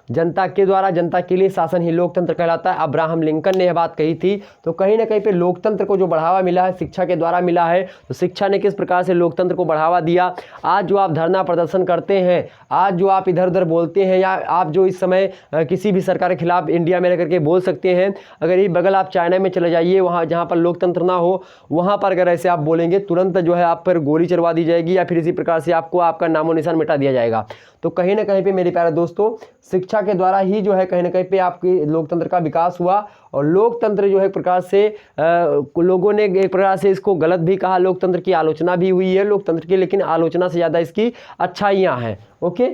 जनता के द्वारा जनता के लिए शासन ही लोकतंत्र कहलाता है। अब्राहम लिंकन ने यह बात कही थी। तो कहीं ना कहीं पे लोकतंत्र को जो बढ़ावा मिला है शिक्षा के द्वारा मिला है। तो शिक्षा ने किस प्रकार से लोकतंत्र को बढ़ावा दिया। आज जो आप धरना प्रदर्शन करते हैं, आज जो आप इधर उधर बोलते हैं, या आप जो इस समय किसी भी सरकार के खिलाफ इंडिया में रह करके बोल सकते हैं, अगर ये बगल आप चाइना में चले जाइए, वहाँ जहाँ पर लोकतंत्र ना हो, वहाँ पर अगर ऐसे आप बोलेंगे तुरंत जो है आप पर गोली चलवा दी जाएगी या फिर इसी प्रकार से आपको आपका नामो निशान मिटा दिया जाएगा। तो कहीं ना कहीं पे मेरे प्यारे दोस्तों शिक्षा के द्वारा ही जो है कहीं ना कहीं पे आपके लोकतंत्र का विकास हुआ। और लोकतंत्र जो है एक प्रकार से लोगों ने एक प्रकार से इसको गलत भी कहा, लोकतंत्र की आलोचना भी हुई है लोकतंत्र की, लेकिन आलोचना से ज़्यादा इसकी अच्छाइयाँ हैं। ओके,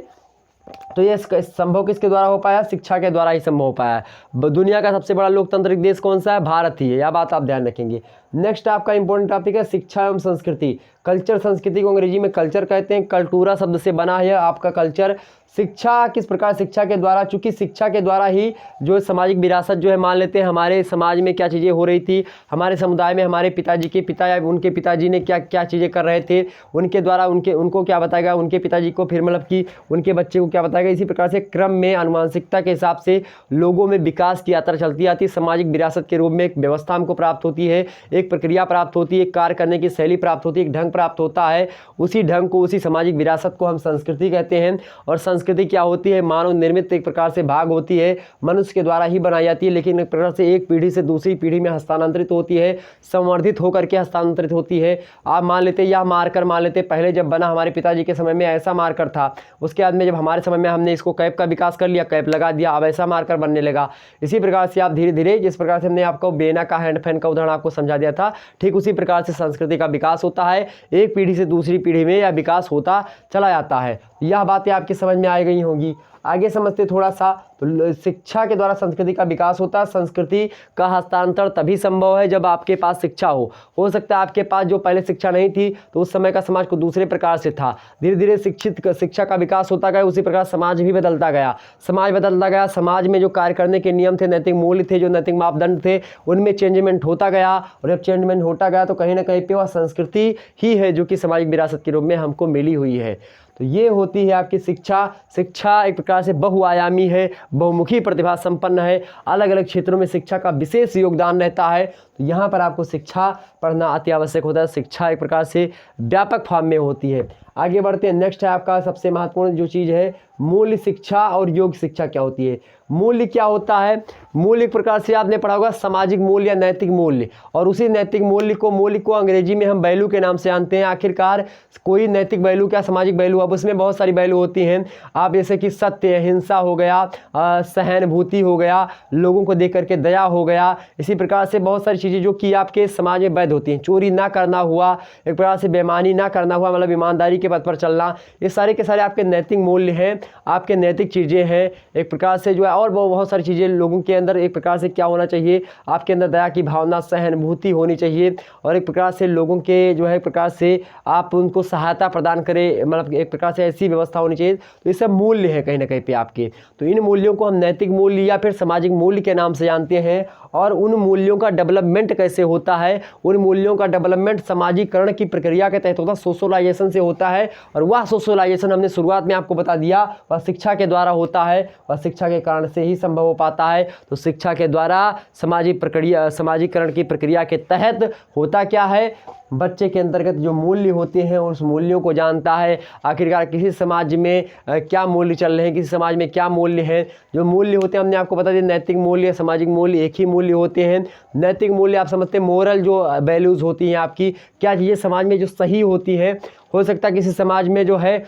तो ये संभव किसके द्वारा हो पाया, शिक्षा के द्वारा ही संभव हो पाया। दुनिया का सबसे बड़ा लोकतांत्रिक देश कौन सा है, भारत ही है, यह बात आप ध्यान रखेंगे। नेक्स्ट आपका इंपॉर्टेंट टॉपिक है शिक्षा एवं संस्कृति। कल्चर, संस्कृति को अंग्रेजी में कल्चर कहते हैं, कल्टूरा शब्द से बना है आपका कल्चर। शिक्षा किस प्रकार, शिक्षा के द्वारा, चूंकि शिक्षा के द्वारा ही जो सामाजिक विरासत जो है, मान लेते हैं हमारे समाज में क्या चीज़ें हो रही थी, हमारे समुदाय में हमारे पिताजी के पिता या उनके पिताजी ने क्या क्या चीज़ें कर रहे थे, उनके द्वारा उनको क्या बताएगा, उनके पिताजी को फिर मतलब कि उनके बच्चे को क्या बताएगा। इसी प्रकार से क्रम में अनुवांशिकता के हिसाब से लोगों में विकास की यात्रा चलती आती है। सामाजिक विरासत के रूप में एक व्यवस्था हमको प्राप्त होती है, एक प्रक्रिया प्राप्त होती है, एक कार्य करने की शैली प्राप्त होती है, एक ढंग प्राप्त होता है। उसी ढंग को, उसी सामाजिक विरासत को हम संस्कृति कहते हैं। और संस्कृति क्या होती है, मानव निर्मित एक प्रकार से भाग होती है, मनुष्य के द्वारा ही बनाई जाती है, लेकिन एक प्रकार से एक पीढ़ी से दूसरी पीढ़ी में हस्तांतरित होती है, संवर्धित होकर के हस्तांतरित होती है। आप मान लेते यह मार्कर मान लेते, पहले जब बना हमारे पिताजी के समय में ऐसा मार्कर था, उसके बाद में जब हमारे समय में हमने इसको कैप का विकास कर लिया, कैप लगा दिया, अब ऐसा मार्कर बनने लगा। इसी प्रकार से आप धीरे धीरे, जिस प्रकार से हमने आपको बेना का हैंड फैन का उदाहरण आपको समझा दिया था, ठीक उसी प्रकार से संस्कृति का विकास होता है, एक पीढ़ी से दूसरी पीढ़ी में यह विकास होता चला जाता है। यह बातें आपकी समझ में आ गई होंगी। आगे समझते थोड़ा सा, तो शिक्षा के द्वारा संस्कृति का विकास होता है। संस्कृति का हस्तांतरण तभी संभव है जब आपके पास शिक्षा हो सकता है आपके पास जो पहले शिक्षा नहीं थी तो उस समय का समाज को दूसरे प्रकार से था। धीरे धीरे शिक्षा का विकास होता गया, उसी प्रकार समाज भी बदलता गया। समाज में जो कार्य करने के नियम थे, नैतिक मूल्य थे, जो नैतिक मापदंड थे, उनमें चेंजमेंट होता गया। और जब चेंजमेंट होता गया तो कहीं ना कहीं पे वह संस्कृति ही है जो कि सामाजिक विरासत के रूप में हमको मिली हुई है। तो ये होती है आपकी शिक्षा। शिक्षा एक प्रकार से बहुआयामी है, बहुमुखी प्रतिभा संपन्न है, अलग अलग क्षेत्रों में शिक्षा का विशेष योगदान रहता है। तो यहाँ पर आपको शिक्षा पढ़ना अति आवश्यक होता है। शिक्षा एक प्रकार से व्यापक फॉर्म में होती है। आगे बढ़ते हैं। नेक्स्ट है आपका सबसे महत्वपूर्ण जो चीज़ है, मूल्य शिक्षा और योग शिक्षा क्या होती है। मूल्य क्या होता है? मूल्य एक प्रकार से आपने पढ़ा होगा सामाजिक मूल्य या नैतिक मूल्य, और उसी नैतिक मूल्य को अंग्रेजी में हम वैल्यू के नाम से जानते हैं। आखिरकार कोई नैतिक वैल्यू क्या सामाजिक वैल्यू, अब उसमें बहुत सारी वैल्यू होती हैं। आप जैसे कि सत्य, हिंसा हो गया, सहानुभूति हो गया, लोगों को देख करके दया हो गया, इसी प्रकार से बहुत सारी चीज़ें जो कि आपके समाज में वैध होती हैं। चोरी ना करना हुआ, एक प्रकार से बेईमानी ना करना हुआ, मतलब ईमानदारी के पथ पर चलना, ये सारे के सारे आपके नैतिक मूल्य हैं, आपके नैतिक चीज़ें हैं एक प्रकार से जो है। और बहुत सारी चीज़ें लोगों के अंदर एक प्रकार से क्या होना चाहिए, आपके अंदर दया की भावना, सहानुभूति होनी चाहिए, और एक प्रकार से लोगों के जो है एक प्रकार से आप उनको सहायता प्रदान करें, मतलब एक प्रकार से ऐसी व्यवस्था होनी चाहिए। तो ये सब मूल्य हैं कहीं ना कहीं पे आपके। तो इन मूल्यों को हम नैतिक मूल्य या फिर सामाजिक मूल्य के नाम से जानते हैं। और उन मूल्यों का डेवलपमेंट कैसे होता है? उन मूल्यों का डेवलपमेंट सामाजिकरण की प्रक्रिया के तहत होता है, सोशलाइजेशन से होता है। और वह सोशलाइजेशन हमने शुरुआत में आपको बता दिया, वह शिक्षा के द्वारा होता है, वह शिक्षा के कारण से ही संभव हो पाता है। तो शिक्षा के द्वारा सामाजिकरण की प्रक्रिया के तहत होता क्या है, बच्चे के अंतर्गत जो मूल्य होते हैं उस मूल्यों को जानता है। आखिरकार किसी समाज में क्या मूल्य चल रहे हैं, किसी समाज में क्या मूल्य हैं, जो मूल्य होते हैं हमने आपको बता दिया, नैतिक मूल्य, सामाजिक मूल्य एक ही मूल्य होते हैं। नैतिक मूल्य आप समझते हैं मोरल जो वैल्यूज़ होती हैं आपकी, क्या चीज़ें समाज में जो सही होती हैं। हो सकता है किसी समाज में जो है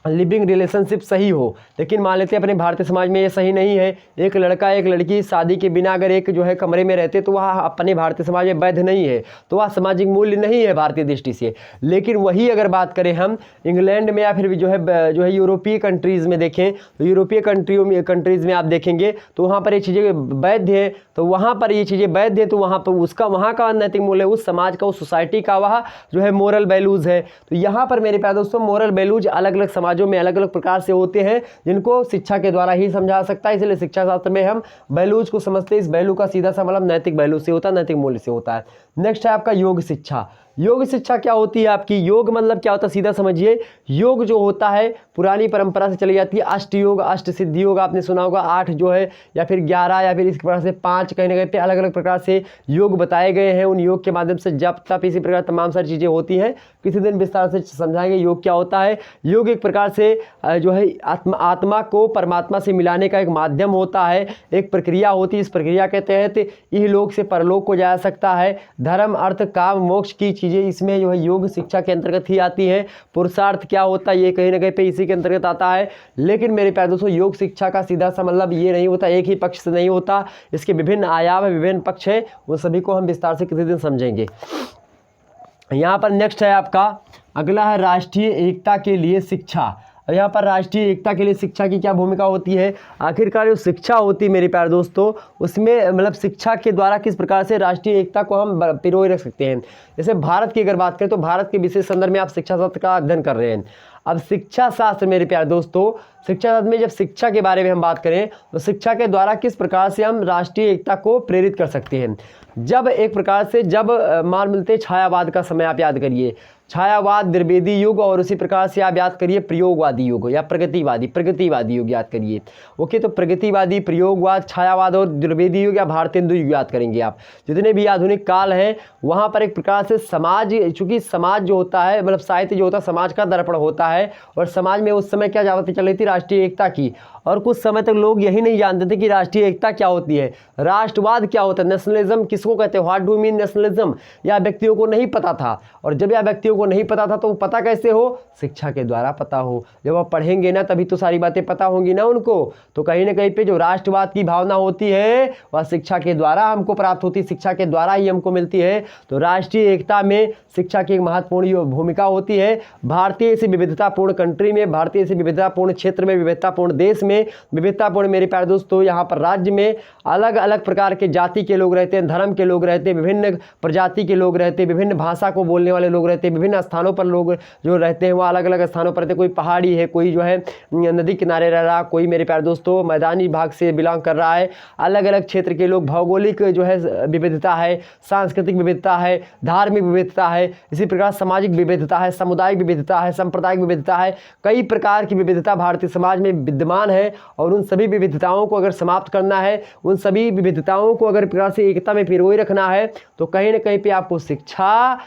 लिविंग रिलेशनशिप सही हो, लेकिन मान लेते हैं अपने भारतीय समाज में ये सही नहीं है। एक लड़का एक लड़की शादी के बिना अगर एक जो है कमरे में रहते तो वह अपने भारतीय समाज में वैध नहीं है, तो वह सामाजिक मूल्य नहीं है भारतीय दृष्टि से। लेकिन वही अगर बात करें हम इंग्लैंड में या फिर जो है यूरोपीय कंट्रीज़ में देखें, तो यूरोपीय कंट्रीज़ में आप देखेंगे तो वहाँ पर ये चीज़ें वैध है, तो वहाँ पर ये चीज़ें वैध है, तो वहाँ पर उसका वहाँ का नैतिक मूल्य, उस समाज का, उस सोसाइटी का वह जो है मोरल वैल्यूज़ है। तो यहाँ पर मेरे प्यारे दोस्तों मोरल वैल्यूज अलग अलग समाजों में अलग अलग प्रकार से होते हैं, जिनको शिक्षा के द्वारा ही समझा सकता है। इसलिए शिक्षा शास्त्र में हम वैल्यूज को समझते हैं। इस वैल्यू का सीधा सा मतलब नैतिक वैल्यू से होता है, नैतिक मूल्य से होता है। नेक्स्ट है आपका योग शिक्षा। योग शिक्षा क्या होती है आपकी? योग मतलब क्या होता है, सीधा समझिए। योग जो होता है पुरानी परंपरा से चली जाती है। अष्ट योग, अष्ट सिद्धि योग आपने सुना होगा, 8 जो है या फिर 11 या फिर इस प्रकार से 5 कहीं ना कहीं पे अलग अलग प्रकार से योग बताए गए हैं। उन योग के माध्यम से जप तप इसी प्रकार तमाम सारी चीज़ें होती हैं। किसी दिन विस्तार से समझाएंगे योग क्या होता है। योग एक प्रकार से जो है आत्मा को परमात्मा से मिलाने का एक माध्यम होता है, एक प्रक्रिया होती है। इस प्रक्रिया के तहत इहलोक से परलोक को जा सकता है। धर्म अर्थ काम मोक्ष की चीज़ें इसमें जो है योग शिक्षा के अंतर्गत ही आती हैं। पुरुषार्थ क्या होता है ये कहीं ना कहीं पे इसी के अंतर्गत आता है। लेकिन मेरे प्यारे दोस्तों योग शिक्षा का सीधा सा मतलब ये नहीं होता, एक ही पक्ष से नहीं होता, इसके विभिन्न आयाम है, विभिन्न पक्ष है, वो सभी को हम विस्तार से किसी दिन समझेंगे। यहाँ पर नेक्स्ट है आपका अगला है राष्ट्रीय एकता के लिए शिक्षा। यहाँ पर राष्ट्रीय एकता के लिए शिक्षा की क्या भूमिका होती है? आखिरकार जो शिक्षा होती है मेरे प्यारे दोस्तों, उसमें मतलब शिक्षा के द्वारा किस प्रकार से राष्ट्रीय एकता को हम पिरोए रख सकते हैं। जैसे भारत की अगर बात करें तो भारत के विशेष संदर्भ में आप शिक्षा शास्त्र का अध्ययन कर रहे हैं। अब शिक्षा शास्त्र मेरे प्यारे दोस्तों, शिक्षा शास्त्र में जब शिक्षा के बारे में हम बात करें तो शिक्षा के द्वारा किस प्रकार से हम राष्ट्रीय एकता को प्रेरित कर सकते हैं। जब एक प्रकार से जब मान मिलते छायावाद का समय आप याद करिए, छायावाद, द्विवेदी युग, और उसी प्रकार से आप याद करिए प्रयोगवादी युग या प्रगतिवादी युग याद करिए। ओके, तो प्रगतिवादी, प्रयोगवाद, छायावाद और द्विवेदी युग या भारतेंदु युग याद करेंगे आप। जितने भी आधुनिक काल हैं वहाँ पर एक प्रकार से समाज, चूँकि समाज जो होता है मतलब साहित्य जो होता है समाज का दर्पण होता है, और समाज में उस समय क्या जागृति चल रही थी, राष्ट्रीय एकता की। और कुछ समय तक लोग यही नहीं जानते थे कि राष्ट्रीय एकता क्या होती है, राष्ट्रवाद क्या होता है, नेशनलिज्म किसको कहते हैं, व्हाट डू मीन नेशनलिज्म, या व्यक्तियों को नहीं पता था। और जब यह व्यक्तियों को नहीं पता था तो पता कैसे हो, शिक्षा के द्वारा पता हो। जब आप पढ़ेंगे ना तभी तो सारी बातें पता होंगी ना उनको। तो कहीं ना कहीं पे जो राष्ट्रवाद की भावना होती है वह शिक्षा के द्वारा हमको प्राप्त होती है, शिक्षा के द्वारा ही हमको मिलती है। तो राष्ट्रीय एकता में शिक्षा की एक महत्वपूर्ण भूमिका होती है। भारतीय ऐसी विविधतापूर्ण कंट्री में, भारतीय ऐसी विविधतापूर्ण क्षेत्र में, विविधतापूर्ण देश में, विविधतापूर्ण मेरे प्यारे दोस्तों यहाँ पर राज्य में अलग अलग प्रकार के जाति के लोग रहते हैं, धर्म के लोग रहते हैं, विभिन्न प्रजाति के लोग रहते हैं, विभिन्न भाषा को बोलने वाले लोग रहते हैं, विभिन्न स्थानों पर लोग जो रहते हैं वो अलग अलग स्थानों पर रहते हैं। कोई पहाड़ी है, कोई जो है नदी किनारे रह रहा, कोई मेरे प्यारे दोस्तों मैदानी भाग से बिलोंग कर रहा है। अलग अलग क्षेत्र के लोग, भौगोलिक जो है विविधता है, सांस्कृतिक विविधता है, धार्मिक विविधता है, इसी प्रकार सामाजिक विविधता है, सामुदायिक विविधता है, सांप्रदायिक विविधता है, कई प्रकार की विविधता भारतीय समाज में विद्यमान है। और उन सभी विविधताओं को अगर समाप्त करना है, उन सभी विविधताओं को अगर प्रकार से एकता में पिरोए रखना है तो कहीं ना कहीं पे आपको शिक्षा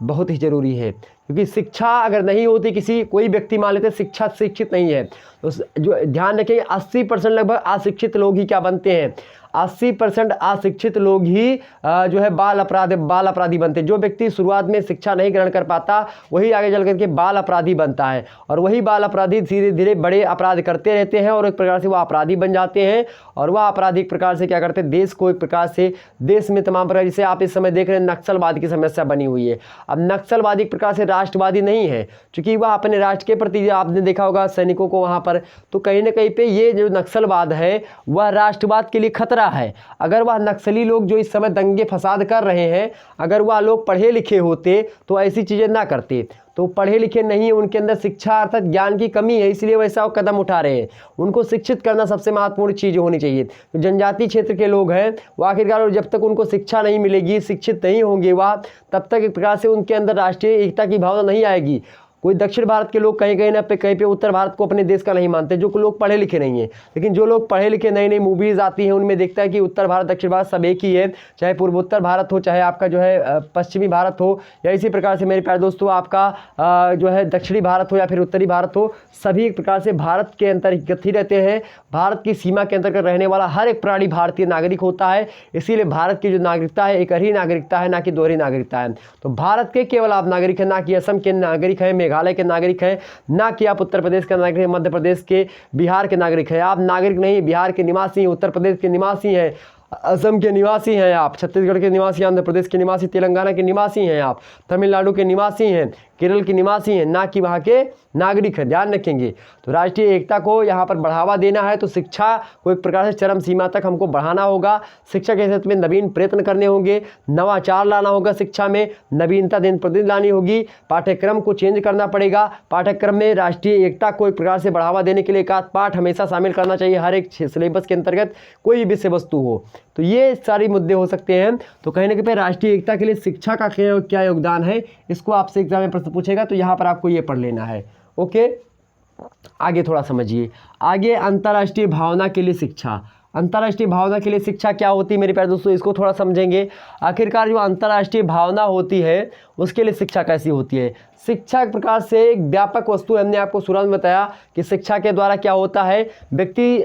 बहुत ही ज़रूरी है। क्योंकि शिक्षा अगर नहीं होती, किसी कोई व्यक्ति मान लेते शिक्षा शिक्षित नहीं है, तो जो ध्यान रखें 80% लगभग अशिक्षित लोग ही क्या बनते हैं, 80% अशिक्षित लोग ही जो है बाल अपराधी बनते हैं। जो व्यक्ति शुरुआत में शिक्षा नहीं ग्रहण कर पाता वही आगे चल करके बाल अपराधी बनता है, और वही बाल अपराधी धीरे धीरे बड़े अपराध करते रहते हैं, और एक प्रकार से वह अपराधी बन जाते हैं, और वह अपराधी एक प्रकार से क्या करते हैं, देश को एक प्रकार से, देश में तमाम प्रकार, जिसे आप इस समय देख रहे हैं नक्सलवाद की समस्या बनी हुई है। अब नक्सलवादी एक प्रकार से राष्ट्रवादी नहीं है, क्योंकि वह अपने राष्ट्र के प्रति, आपने देखा होगा सैनिकों को वहाँ पर, तो कहीं ना कहीं पे ये जो नक्सलवाद है वह राष्ट्रवाद के लिए खतरा है। अगर वह नक्सली लोग जो इस समय दंगे फसाद कर रहे हैं, अगर वह लोग पढ़े लिखे होते तो ऐसी चीज़ें ना करते। तो पढ़े लिखे नहीं, उनके अंदर शिक्षा अर्थात ज्ञान की कमी है, इसलिए वैसा कदम उठा रहे हैं। उनको शिक्षित करना सबसे महत्वपूर्ण चीज़ होनी चाहिए। तो जनजातीय क्षेत्र के लोग हैं वो आखिरकार जब तक उनको शिक्षा नहीं मिलेगी, शिक्षित नहीं होंगे वह, तब तक एक प्रकार से उनके अंदर राष्ट्रीय एकता की भावना नहीं आएगी। कोई दक्षिण भारत के लोग कहीं पे उत्तर भारत को अपने देश का नहीं मानते, जो लोग पढ़े लिखे नहीं हैं। लेकिन जो लोग पढ़े लिखे, नई नई मूवीज़ आती हैं उनमें देखता है कि उत्तर भारत दक्षिण भारत सब एक ही है, चाहे पूर्वोत्तर भारत हो, चाहे आपका जो है पश्चिमी भारत हो, या इसी प्रकार से मेरे प्यारे दोस्तों आपका जो है दक्षिणी भारत हो या फिर उत्तरी भारत हो, सभी एक प्रकार से भारत के अंतर्गत ही रहते हैं। भारत की सीमा के अंतर्गत रहने वाला हर एक प्राणी भारतीय नागरिक होता है। इसीलिए भारत की जो नागरिकता है एक ही नागरिकता है, ना कि दोहरी नागरिकता है। तो भारत के केवल आप नागरिक हैं, ना कि असम के नागरिक हैं, मेघालय के नागरिक हैं, ना कि आप उत्तर प्रदेश के नागरिक हैं, मध्य प्रदेश के, बिहार के नागरिक हैं। आप नागरिक नहीं, बिहार के निवासी हैं, उत्तर प्रदेश के निवासी हैं, असम के निवासी हैं आप, छत्तीसगढ़ के निवासी, आंध्र प्रदेश के निवासी, तेलंगाना के निवासी हैं आप, तमिलनाडु के निवासी हैं, केरल के निवासी हैं, ना कि वहाँ के नागरिक हैं। ध्यान रखेंगे। तो राष्ट्रीय एकता को यहाँ पर बढ़ावा देना है तो शिक्षा को एक प्रकार से चरम सीमा तक हमको बढ़ाना होगा। शिक्षा के क्षेत्र में नवीन प्रयत्न करने होंगे, नवाचार लाना होगा, शिक्षा में नवीनता दिन प्रतिदिन लानी होगी, पाठ्यक्रम को चेंज करना पड़ेगा। पाठ्यक्रम में राष्ट्रीय एकता को एक प्रकार से बढ़ावा देने के लिए एक आध पाठ हमेशा शामिल करना चाहिए हर एक सिलेबस के अंतर्गत, कोई विषय वस्तु हो। तो ये सारी मुद्दे हो सकते हैं। तो कहीं ना कहीं राष्ट्रीय एकता के लिए शिक्षा का क्या योगदान है, इसको आपसे एग्जाम में प्रश्न पूछेगा, तो यहाँ पर आपको ये पढ़ लेना है। ओके, आगे थोड़ा समझिए। आगे अंतर्राष्ट्रीय भावना के लिए शिक्षा। अंतर्राष्ट्रीय भावना के लिए शिक्षा क्या होती है मेरे प्यारे दोस्तों, इसको थोड़ा समझेंगे। आखिरकार जो अंतर्राष्ट्रीय भावना होती है उसके लिए शिक्षा कैसी होती है। शिक्षा एक प्रकार से एक व्यापक वस्तु है। हमने आपको शुरुआत में बताया कि शिक्षा के द्वारा क्या होता है, व्यक्ति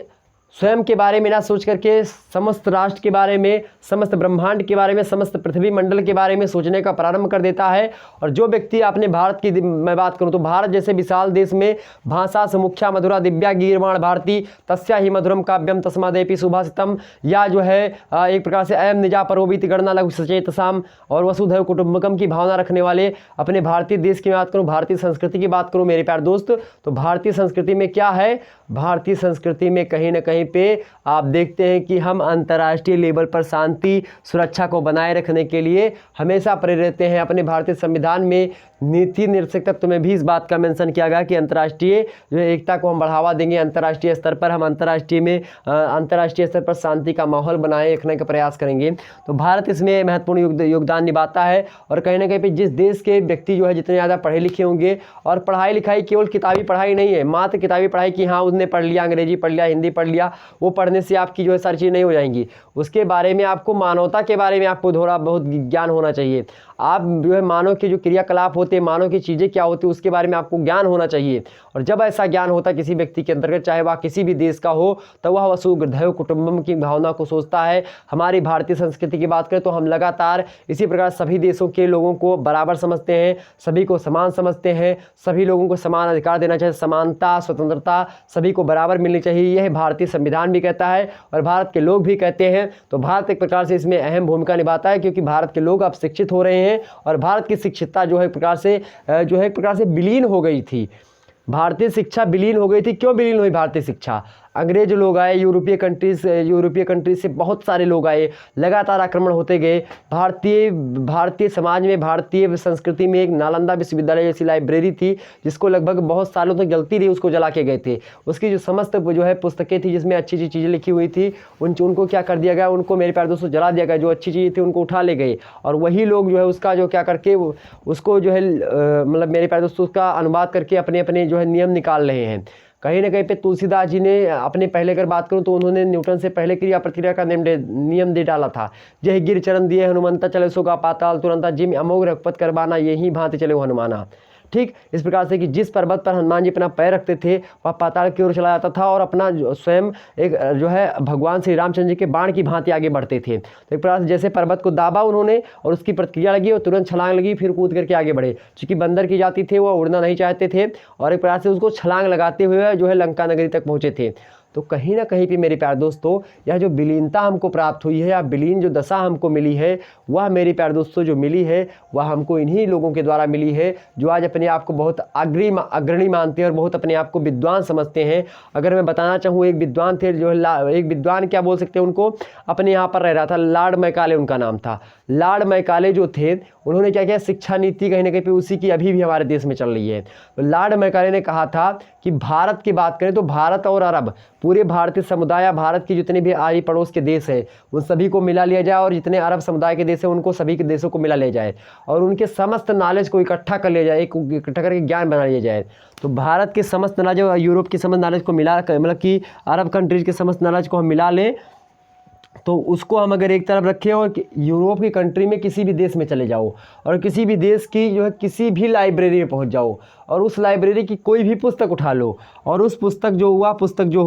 स्वयं के बारे में ना सोच करके समस्त राष्ट्र के बारे में, समस्त ब्रह्मांड के बारे में, समस्त पृथ्वी मंडल के बारे में सोचने का प्रारंभ कर देता है। और जो व्यक्ति अपने भारत की मैं बात करूं तो भारत जैसे विशाल देश में भाषा समुख्या मधुरा दिव्या गीर्वाण भारती तस्या ही मधुरम काव्यम तस्मादेपि सुभाषितम, या जो है एक प्रकार से अयम निजा परोबित गणना लघु सचेत साम और वसुधैव कुटुंबकम की भावना रखने वाले अपने भारतीय देश की बात करूँ, भारतीय संस्कृति की बात करूँ मेरे प्यारे दोस्त, तो भारतीय संस्कृति में क्या है, भारतीय संस्कृति में कहीं ना कहीं पे आप देखते हैं कि हम अंतर्राष्ट्रीय लेवल पर शांति सुरक्षा को बनाए रखने के लिए हमेशा प्रेरित रहते हैं। अपने भारतीय संविधान में नीति निर्देशक तत्व में भी इस बात का मेंशन किया गया कि अंतर्राष्ट्रीय जो एकता को हम बढ़ावा देंगे, अंतर्राष्ट्रीय स्तर पर हम अंतर्राष्ट्रीय स्तर पर शांति का माहौल बनाए रखने का प्रयास करेंगे। तो भारत इसमें महत्वपूर्ण योगदान निभाता है। और कहीं ना कहीं पे जिस देश के व्यक्ति जो है जितने ज़्यादा पढ़े लिखे होंगे, और पढ़ाई लिखाई केवल किताबी पढ़ाई नहीं है, मात्र किताबी पढ़ाई कि हाँ उसने पढ़ लिया, अंग्रेजी पढ़ लिया, हिंदी पढ़ लिया, वो पढ़ने से आपकी जो है सारी चीज़ें नहीं हो जाएंगी। उसके बारे में आपको मानवता के बारे में आपको थोड़ा बहुत ज्ञान होना चाहिए। आप जो है मानव के जो क्रियाकलाप होते हैं, मानव की चीज़ें क्या होती है उसके बारे में आपको ज्ञान होना चाहिए। और जब ऐसा ज्ञान होता है किसी व्यक्ति के अंतर्गत, चाहे वह किसी भी देश का हो, तो वह वसुधैव कुटुंबकम की भावना को सोचता है। हमारी भारतीय संस्कृति की बात करें तो हम लगातार इसी प्रकार सभी देशों के लोगों को बराबर समझते हैं, सभी को समान समझते हैं, सभी लोगों को समान अधिकार देना चाहिए, समानता स्वतंत्रता सभी को बराबर मिलनी चाहिए, यह भारतीय संविधान भी कहता है और भारत के लोग भी कहते हैं। तो भारत एक प्रकार से इसमें अहम भूमिका निभाता है, क्योंकि भारत के लोग अब शिक्षित हो रहे हैं और भारत की शिक्षितता जो है एक प्रकार से विलीन हो गई थी। भारतीय शिक्षा विलीन हो गई थी। क्यों विलीन हुई भारतीय शिक्षा? अंग्रेज लोग आए, यूरोपीय कंट्रीज से बहुत सारे लोग आए, लगातार आक्रमण होते गए। भारतीय समाज में, भारतीय संस्कृति में एक नालंदा विश्वविद्यालय जैसी लाइब्रेरी थी जिसको लगभग बहुत सालों तक जलती रही, उसको जला के गए थे। उसकी जो समस्त जो है पुस्तकें थी जिसमें अच्छी अच्छी चीज़ें लिखी हुई थी, उनको क्या कर दिया गया, उनको मेरे प्यारे दोस्तों जला दिया गया। जो अच्छी चीज़ें थी उनको उठा ले गए और वही लोग जो है उसका जो क्या करके उसको जो है मतलब मेरे प्यारे दोस्तों उसका अनुवाद करके अपने अपने जो है नियम निकाल रहे हैं। कहीं ना कहीं पे तुलसीदास जी ने अपने पहले अगर बात करूं तो उन्होंने न्यूटन से पहले क्रिया प्रतिक्रिया का नियम दे डाला था। जय गिर चरण दिए हनुमंता चले सोगा पाताल तुरंता, जिम अमोघ रघुपत करवाना, यही भांति चले वो हनुमाना। ठीक इस प्रकार से कि जिस पर्वत पर हनुमान जी अपना पैर रखते थे वह पाताल की ओर चला जाता था और अपना स्वयं एक जो है भगवान श्री रामचंद्र जी के बाण की भांति आगे बढ़ते थे। तो एक प्रकार से जैसे पर्वत को दाबा उन्होंने और उसकी प्रतिक्रिया लगी और तुरंत छलांग लगी, फिर कूद करके आगे बढ़े। चूंकि बंदर की जाति थे, वो उड़ना नहीं चाहते थे और एक प्रकार से उसको छलांग लगाते हुए जो है लंका नगरी तक पहुंचे थे। तो कहीं ना कहीं पे मेरे प्यारे दोस्तों यह जो विलीनता हमको प्राप्त हुई है या विलीन जो दशा हमको मिली है, वह मेरे प्यारे दोस्तों जो मिली है वह हमको इन्हीं लोगों के द्वारा मिली है जो आज अपने आप को बहुत अग्रणी मानते हैं और बहुत अपने आप को विद्वान समझते हैं। अगर मैं बताना चाहूँ, एक विद्वान थे जो एक विद्वान क्या बोल सकते हैं उनको, अपने यहाँ पर रह रहा था, लॉर्ड मैकाले उनका नाम था। लॉर्ड मैकाले जो थे उन्होंने क्या किया, शिक्षा नीति कहीं ना कहीं पे उसी की अभी भी हमारे देश में चल रही है। तो लॉर्ड मैकाले ने कहा था कि भारत की बात करें तो भारत और अरब, पूरे भारतीय समुदाय, भारत की जितने भी आरी पड़ोस के देश हैं उन सभी को मिला लिया जाए और जितने अरब समुदाय के देश हैं उनको सभी के देशों को मिला लिया जाए और उनके समस्त नॉलेज को इकट्ठा कर लिया जाए, इकट्ठा करके ज्ञान बना लिया जाए। तो भारत के समस्त नॉलेज और यूरोप के समस्त नॉलेज को मिला, मतलब कि अरब कंट्रीज के समस्त नॉलेज को हम मिला लें तो उसको हम अगर एक तरफ रखें और यूरोप की कंट्री में किसी भी देश में चले जाओ और किसी भी देश की जो है किसी भी लाइब्रेरी में पहुंच जाओ और उस लाइब्रेरी की कोई भी पुस्तक उठा लो और उस पुस्तक जो वह पुस्तक जो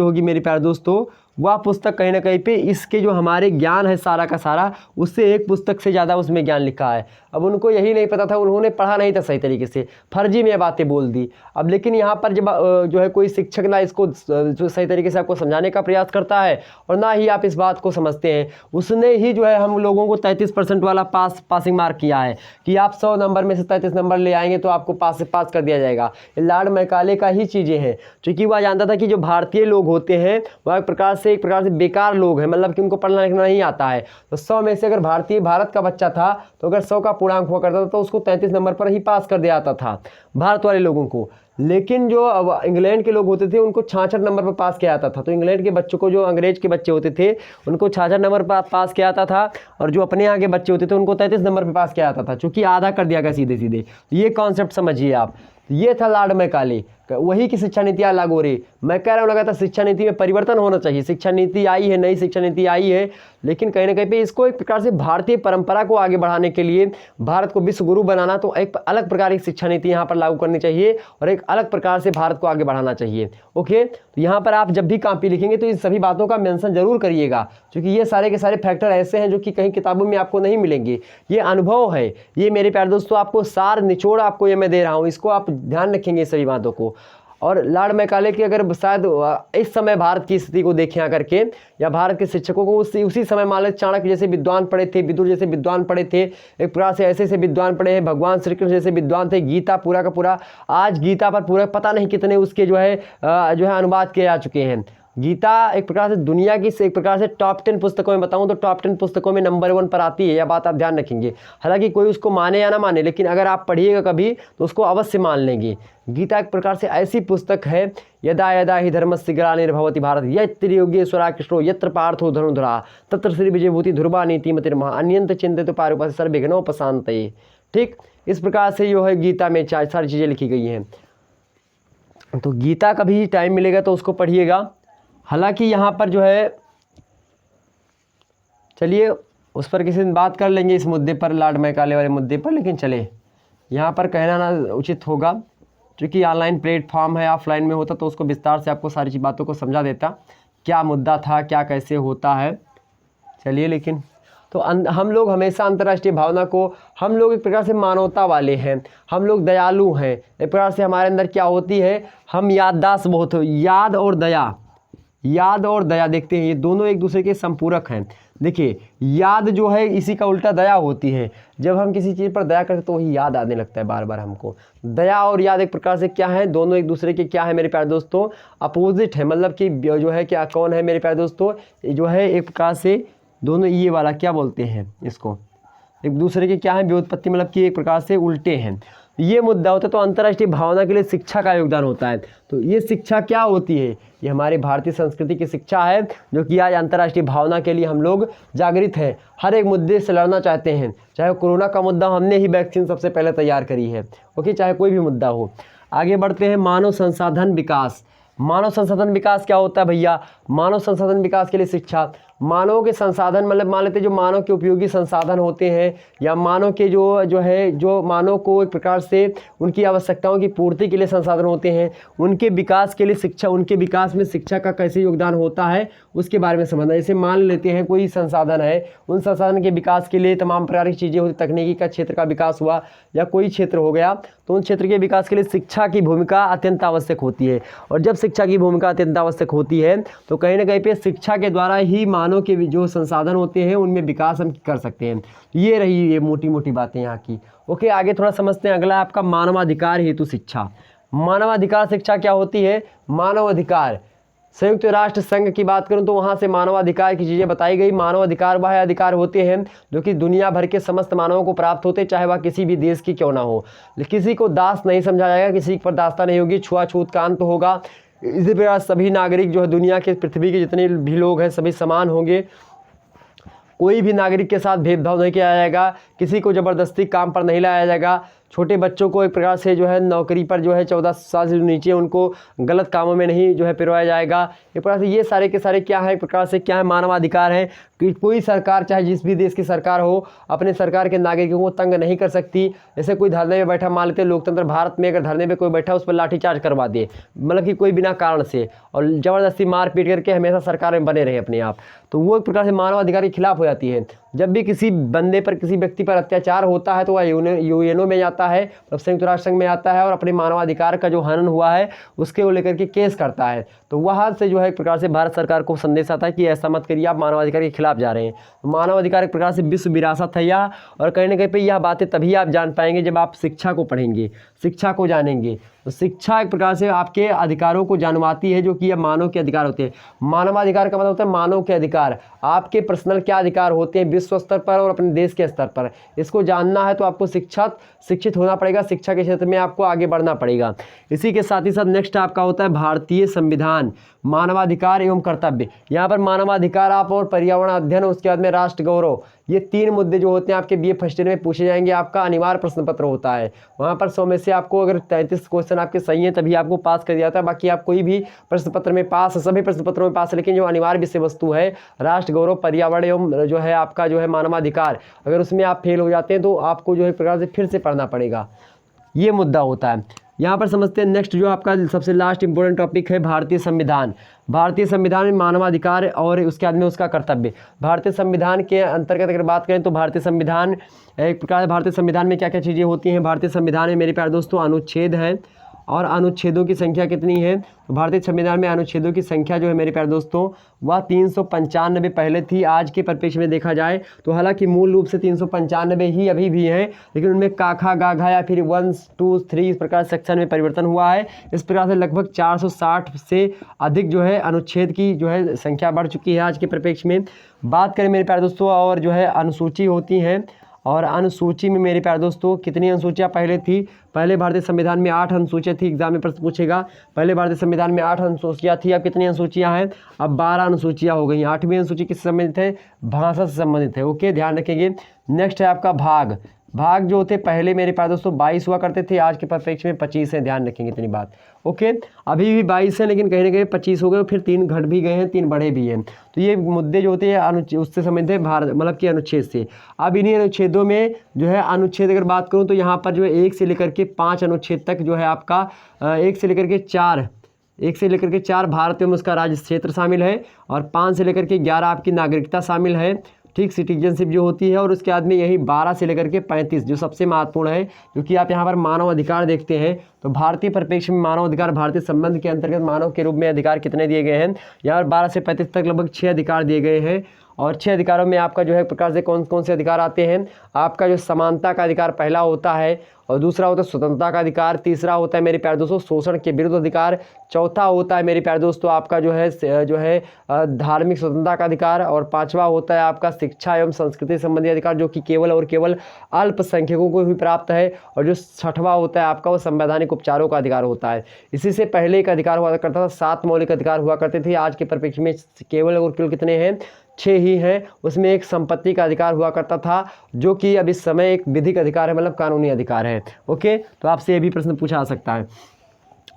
होगी मेरे प्यारे दोस्तों, वह पुस्तक कहीं ना कहीं पे इसके जो हमारे ज्ञान है सारा का सारा, उससे एक पुस्तक से ज़्यादा उसमें ज्ञान लिखा है। अब उनको यही नहीं पता था, उन्होंने पढ़ा नहीं था सही तरीके से, फर्जी में बातें बोल दी। अब लेकिन यहाँ पर जब जो है कोई शिक्षक ना इसको जो सही तरीके से आपको समझाने का प्रयास करता है और ना ही आप इस बात को समझते हैं, उसने ही जो है हम लोगों को 33% वाला पासिंग मार्क किया है कि आप 100 नंबर में से 33 नंबर ले आएंगे तो आपको पास कर दिया जाएगा। ये लॉर्ड मैकाले का ही चीज़ें हैं, क्योंकि वह जानता था कि जो भारतीय लोग होते हैं वह एक प्रकार से बेकार लोग हैं, मतलब कि उनको पढ़ना लिखना नहीं आता है। तो 100 में से अगर भारत का बच्चा था तो अगर 100 का पूर्णांक हुआ करता था तो उसको 33 नंबर पर ही पास कर दिया जाता था भारत वाले लोगों को। लेकिन जो इंग्लैंड के लोग होते थे उनको 66 नंबर पर पास किया जाता था। तो इंग्लैंड के बच्चों को, जो अंग्रेज के बच्चे होते थे उनको 66 नंबर पर पास किया जाता था और जो अपने यहाँ के बच्चे होते थे उनको 33 नंबर पर पास किया जाता था, चूँकि आधा कर दिया गया सीधे सीधे। ये कॉन्सेप्ट समझिए आप। ये था लॉर्ड मैकाले, वही की शिक्षा नीति लागू हो रही। मैं कह रहा हूँ लगातार शिक्षा नीति में परिवर्तन होना चाहिए। शिक्षा नीति आई है, नई शिक्षा नीति आई है, लेकिन कहीं ना कहीं पे इसको एक प्रकार से भारतीय परंपरा को आगे बढ़ाने के लिए, भारत को विश्व गुरु बनाना, तो एक अलग प्रकार की शिक्षा नीति यहाँ पर लागू करनी चाहिए और एक अलग प्रकार से भारत को आगे बढ़ाना चाहिए। ओके, तो यहाँ पर आप जब भी कॉपी लिखेंगे तो इन सभी बातों का मेंशन जरूर करिएगा, क्योंकि ये सारे के सारे फैक्टर ऐसे हैं जो कि कहीं किताबों में आपको नहीं मिलेंगे। ये अनुभव है, ये मेरे प्यारे दोस्तों आपको सार निचोड़ आपको ये मैं दे रहा हूँ, इसको आप ध्यान रखेंगे सभी बातों को। और लॉर्ड मैकाले की अगर शायद इस समय भारत की स्थिति को देखें आकर के, या भारत के शिक्षकों को उसी समय मान लें चाणक्य जैसे विद्वान पढ़े थे, विदुर जैसे विद्वान पढ़े थे, एक प्रकार से ऐसे विद्वान पढ़े हैं, भगवान श्री कृष्ण जैसे विद्वान थे, गीता पूरा का पूरा, आज गीता पर पूरा पता नहीं कितने उसके जो है अनुवाद किए जा चुके हैं। गीता एक प्रकार से दुनिया की एक प्रकार से टॉप 10 पुस्तकों में बताऊं तो टॉप 10 पुस्तकों में नंबर 1 पर आती है, यह बात आप ध्यान रखेंगे। हालांकि कोई उसको माने या ना माने, लेकिन अगर आप पढ़िएगा कभी तो उसको अवश्य मान लेंगे। गीता एक प्रकार से ऐसी पुस्तक है, यदा यदा ही धर्मस्य ग्लानिर्भवति भारत यत्र योगेश्वरा कृष्णो यत्र पार्थो धनुधरा तत्र श्री विजयभूति ध्रुवा नीति मतिर्महा अन्यंत चिंतित पारुपस्य सर्वविघ्नोपशान्तये। ठीक इस प्रकार से जो है गीता में सारी चीज़ें लिखी गई हैं। तो गीता का भी टाइम मिलेगा तो उसको पढ़िएगा। हालांकि यहाँ पर जो है, चलिए उस पर किसी दिन बात कर लेंगे इस मुद्दे पर, लॉर्ड मैकाले वाले मुद्दे पर, लेकिन चले यहाँ पर कहना ना उचित होगा, क्योंकि ऑनलाइन प्लेटफॉर्म है, ऑफलाइन में होता तो उसको विस्तार से आपको सारी बातों को समझा देता, क्या मुद्दा था, क्या कैसे होता है। चलिए, लेकिन तो हम लोग हमेशा अंतर्राष्ट्रीय भावना को, हम लोग एक प्रकार से मानवता वाले हैं, हम लोग दयालु हैं। एक प्रकार से हमारे अंदर क्या होती है, हम याददाश्त बहुत हो, याद और दया देखते हैं, ये दोनों एक दूसरे के संपूरक हैं। देखिए, याद जो है इसी का उल्टा दया होती है। जब हम किसी चीज़ पर दया करते हैं तो वही याद आने लगता है बार बार हमको। दया और याद एक प्रकार से क्या है, दोनों एक दूसरे के क्या है मेरे प्यारे दोस्तों, अपोजिट है। मतलब कि जो है क्या, कौन है मेरे प्यारे दोस्तों, जो है एक प्रकार से दोनों ये वाला क्या बोलते हैं इसको, एक दूसरे के क्या है व्युत्पत्ति, मतलब कि एक प्रकार से उल्टे हैं। ये मुद्दा होता है। तो अंतर्राष्ट्रीय भावना के लिए शिक्षा का योगदान होता है। तो ये शिक्षा क्या होती है, ये हमारे भारतीय संस्कृति की शिक्षा है, जो कि आज अंतर्राष्ट्रीय भावना के लिए हम लोग जागृत हैं, हर एक मुद्दे से लड़ना चाहते हैं। चाहे कोरोना का मुद्दा, हमने ही वैक्सीन सबसे पहले तैयार करी है। ओके, चाहे कोई भी मुद्दा हो। आगे बढ़ते हैं, मानव संसाधन विकास। मानव संसाधन विकास क्या होता है भैया, मानव संसाधन विकास के लिए शिक्षा। मानव के संसाधन मतलब मान लेते जो मानव के उपयोगी संसाधन होते हैं या मानव के जो मानव को एक प्रकार से उनकी आवश्यकताओं की पूर्ति के लिए संसाधन होते हैं, उनके विकास के लिए शिक्षा, उनके विकास में शिक्षा का कैसे योगदान होता है उसके बारे में समझना। जैसे मान लेते हैं कोई संसाधन है, उन संसाधन के विकास के लिए तमाम प्रकार की चीज़ें होती, तकनीकी का क्षेत्र का विकास हुआ या कोई क्षेत्र हो गया, तो उन क्षेत्र के विकास के लिए शिक्षा की भूमिका अत्यंत आवश्यक होती है। और जब शिक्षा की भूमिका अत्यंत आवश्यक होती है तो कहीं ना कहीं पे शिक्षा के द्वारा ही मानव के जो संसाधन होते हैं उनमें विकास हम कर सकते हैं। ये रही ये मोटी मोटी बातें यहाँ की। ओके, आगे थोड़ा समझते हैं। अगला आपका मानवाधिकार हेतु शिक्षा। मानवाधिकार शिक्षा क्या होती है? मानवाधिकार, संयुक्त राष्ट्र संघ की बात करूं तो वहां से मानवाधिकार की चीज़ें बताई गई। मानवाधिकार वह अधिकार होते हैं जो कि दुनिया भर के समस्त मानवों को प्राप्त होते, चाहे वह किसी भी देश की क्यों ना हो। किसी को दास नहीं समझा जाएगा, किसी पर दास्ता नहीं होगी, छुआछूत का अंत होगा। इसी प्रकार सभी नागरिक जो है दुनिया के पृथ्वी के जितने भी लोग हैं सभी समान होंगे। कोई भी नागरिक के साथ भेदभाव नहीं किया जाएगा, किसी को ज़बरदस्ती काम पर नहीं लाया जाएगा। छोटे बच्चों को एक प्रकार से जो है नौकरी पर जो है 14 साल से नीचे उनको गलत कामों में नहीं जो है पिरवाया जाएगा। एक प्रकार से ये सारे के सारे क्या है, एक प्रकार से क्या है, मानवाधिकार है कि कोई सरकार चाहे जिस भी देश की सरकार हो अपने सरकार के नागरिकों को तंग नहीं कर सकती। जैसे कोई धरने में बैठा, मान लेते लोकतंत्र भारत में अगर धरने में कोई बैठा उस पर लाठीचार्ज करवा दे, मतलब कि कोई बिना कारण से, और ज़बरदस्ती मार पीट करके हमेशा सरकार में बने रहे अपने आप, तो वो एक प्रकार से मानवाधिकार के खिलाफ हो जाती है। जब भी किसी बंदे पर, किसी व्यक्ति पर अत्याचार होता है तो वह यूएनओ में जाता है, मतलब संयुक्त राष्ट्र संघ में आता है और अपने मानवाधिकार का जो हनन हुआ है उसके को लेकर के केस करता है। तो वहाँ से जो है एक प्रकार से भारत सरकार को संदेश आता है कि ऐसा मत करिए, आप मानवाधिकार के खिलाफ जा रहे हैं। तो मानवाधिकार एक प्रकार से विश्व विरासत है यह, और कहीं ना कहीं पे यह बातें तभी आप जान पाएंगे जब आप शिक्षा को पढ़ेंगे, शिक्षा को जानेंगे। तो शिक्षा एक प्रकार से आपके अधिकारों को जानवाती है जो कि यह मानव के अधिकार होते हैं। मानवाधिकार का मतलब होता है मानव के अधिकार, आपके पर्सनल क्या अधिकार होते हैं विश्व स्तर पर और अपने देश के स्तर पर। इसको जानना है तो आपको शिक्षित होना पड़ेगा, शिक्षा के क्षेत्र में आपको आगे बढ़ना पड़ेगा। इसी के साथ ही साथ नेक्स्ट आपका होता है भारतीय संविधान, मानवाधिकार एवं कर्तव्य। यहाँ पर मानवाधिकार आप और पर्यावरण अध्ययन, उसके बाद में राष्ट्र गौरव, ये 3 मुद्दे जो होते हैं आपके बीए फर्स्ट ईयर में पूछे जाएंगे। आपका अनिवार्य प्रश्न पत्र होता है, वहाँ पर 100 में से आपको अगर 33 क्वेश्चन आपके सही हैं तभी आपको पास कर दिया जाता है। बाकी आप कोई भी प्रश्न पत्र में पास, सभी प्रश्न पत्रों में पास, लेकिन जो अनिवार्य विषय वस्तु है राष्ट्र गौरव, पर्यावरण एवं जो है आपका जो है मानवाधिकार, अगर उसमें आप फेल हो जाते हैं तो आपको जो है प्रकार से फिर से पढ़ना पड़ेगा। ये मुद्दा होता है। यहाँ पर समझते हैं नेक्स्ट जो आपका सबसे लास्ट इंपॉर्टेंट टॉपिक है भारतीय संविधान। भारतीय संविधान में मानवाधिकार और उसके बाद में उसका कर्तव्य। भारतीय संविधान के अंतर्गत अगर बात करें तो भारतीय संविधान एक प्रकार, भारतीय संविधान में क्या क्या चीज़ें होती हैं। भारतीय संविधान में मेरे प्यारे दोस्तों अनुच्छेद हैं, और अनुच्छेदों की संख्या कितनी है? तो भारतीय संविधान में अनुच्छेदों की संख्या जो है मेरे प्यारे दोस्तों वह 395 पहले थी। आज के परिप्रेक्ष्य में देखा जाए तो हालांकि मूल रूप से 395 ही अभी भी हैं, लेकिन उनमें काखा गाघा या फिर 1, 2, 3 इस प्रकार सेक्शन में परिवर्तन हुआ है। इस प्रकार से लगभग 460 से अधिक जो है अनुच्छेद की जो है संख्या बढ़ चुकी है आज के परिप्रेक्ष्य में। बात करें मेरे प्यारे दोस्तों और जो है अनुसूची होती हैं, और अनुसूची में मेरे प्यारे दोस्तों कितनी अनुसूचियाँ पहले थी? पहले भारतीय संविधान में 8 अनुसूचियाँ थी। एग्जाम में प्रश्न पूछेगा, पहले भारतीय संविधान में 8 अनुसूचियाँ थी, अब कितनी अनुसूचियाँ हैं? अब 12 अनुसूचियाँ हो गई। 8वीं अनुसूची किससे संबंधित है? भाषा से संबंधित है। ओके, ध्यान रखेंगे। नेक्स्ट है आपका भाग। भाग जो थे पहले मेरे प्यारे दोस्तों 22 हुआ करते थे, आज के परिप्रेक्ष्य में 25 है। ध्यान रखेंगे इतनी बात। ओके, अभी भी 22 है लेकिन कहीं ना कहीं 25 हो गए, फिर 3 घट भी गए हैं, 3 बढ़े भी हैं। तो ये मुद्दे जो होते हैं उससे संबंधित है भारत मतलब कि अनुच्छेद से। अब इन्हीं अनुच्छेदों में जो है अनुच्छेद अगर बात करूँ तो यहाँ पर जो है 1 से लेकर के 5 अनुच्छेद तक जो है आपका 1 से लेकर के 4 भारत एवं उसका राज्य क्षेत्र शामिल है, और 5 से लेकर के 11 आपकी नागरिकता शामिल है, ठीक, सिटीजनशिप जो होती है। और उसके बाद में यही 12 से लेकर के 35 जो सबसे महत्वपूर्ण है, क्योंकि आप यहाँ पर मानव अधिकार देखते हैं तो भारतीय परिप्रेक्ष्य में मानव अधिकार भारतीय संबंध के अंतर्गत मानव के रूप में अधिकार कितने दिए गए हैं? यहाँ पर 12 से 35 तक लगभग 6 अधिकार दिए गए हैं। और 6 अधिकारों में आपका जो है प्रकार से कौन कौन से अधिकार आते हैं? आपका जो समानता का अधिकार पहला होता है, और दूसरा होता है स्वतंत्रता का अधिकार, तीसरा होता है मेरे प्यारे दोस्तों शोषण के विरुद्ध अधिकार, चौथा होता है मेरे प्यारे दोस्तों आपका जो है धार्मिक स्वतंत्रता का अधिकार, और 5वां होता है आपका शिक्षा एवं संस्कृति संबंधी अधिकार जो कि केवल और केवल अल्पसंख्यकों को ही प्राप्त है, और जो 6वां होता है आपका वो संवैधानिक उपचारों का अधिकार होता है। इसी से पहले एक अधिकार हुआ करता था, 7 मौलिक अधिकार हुआ करते थे। आज के परिप्रेक्ष्य में केवल और केवल कितने हैं? 6 ही हैं। उसमें एक संपत्ति का अधिकार हुआ करता था जो कि अब इस समय एक विधिक अधिकार है, मतलब कानूनी अधिकार है। ओके, तो आपसे ये भी प्रश्न पूछा जा सकता है।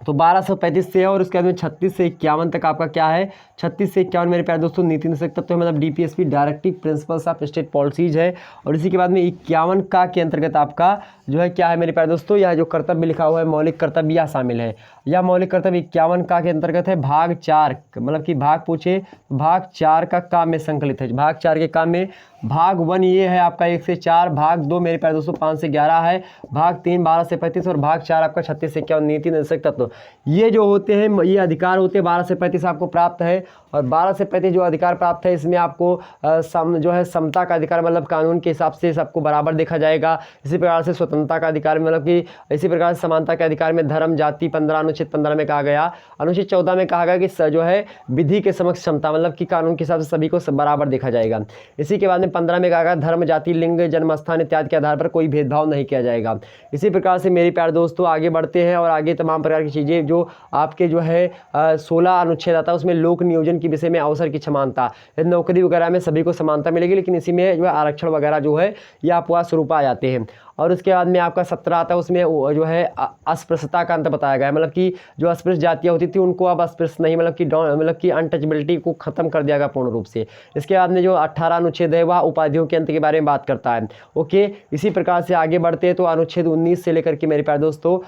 तो 1235 से है, और उसके बाद में 36 से 51 तक आपका क्या है? 36 से 51 मेरे प्यारे दोस्तों नीति निर्देशक तत्व है, मतलब DPSP directive principles of state policies है। और इसी के बाद में 51 का के अंतर्गत आपका जो है क्या है मेरे प्यारे दोस्तों, यह जो कर्तव्य लिखा हुआ है मौलिक कर्तव्य यह शामिल है। यह मौलिक कर्तव्य 51 का के अंतर्गत है। भाग 4 मतलब कि भाग पूछे भाग 4 का काम में संकलित है। भाग 4 के काम में भाग 1 ये है आपका 1 से 4, भाग 2 मेरे प्यारे दोस्तों 5 से 11 है, भाग 3 12 से 35 और भाग 4 आपका 36 से 51 नीति निर्देशक तत्व। ये जो होते हैं ये अधिकार होते हैं 12 से 35 आपको प्राप्त है। और 12 से 35 जो अधिकार प्राप्त है इसमें आपको जो है समता का अधिकार मतलब कानून के हिसाब से सबको बराबर देखा जाएगा। इसी प्रकार से स्वतंत्रता का अधिकार मतलब कि इसी प्रकार से समानता के अधिकार में धर्म जाति 15 अनुच्छेद 15 में कहा गया। अनुच्छेद 14 में कहा गया कि जो है विधि के समक्ष क्षमता मतलब कि कानून के हिसाब से सभी को बराबर देखा जाएगा। इसी के बाद में 15 में कहा गया धर्म जाति लिंग जन्म स्थान इत्यादि के आधार पर कोई भेदभाव नहीं किया जाएगा। इसी प्रकार से मेरे प्यारे दोस्तों आगे बढ़ते हैं और आगे तमाम प्रकार की चीज़ें जो आपके जो है 16 अनुच्छेद आता है उसमें लोक नियोजन के विषय में अवसर की समानता, नौकरी वगैरह में सभी को समानता मिलेगी, लेकिन इसी में जो है आरक्षण वगैरह जो है ये अपवाद स्वरूप आ जाते हैं। और उसके बाद में आपका 17 आता है उसमें जो है अस्पृश्यता का अंत बताया गया है, मतलब कि जो अस्पृश्य जातियाँ होती थी उनको अब अस्पृश्य नहीं मतलब कि अनटचबिलिटी को खत्म कर दिया गया पूर्ण रूप से। इसके बाद में जो 18 अनुच्छेद है वह उपाधियों के अंत के बारे में बात करता है। ओके, इसी प्रकार से आगे बढ़ते हैं तो अनुच्छेद 19 से लेकर के मेरे प्यारे दोस्तों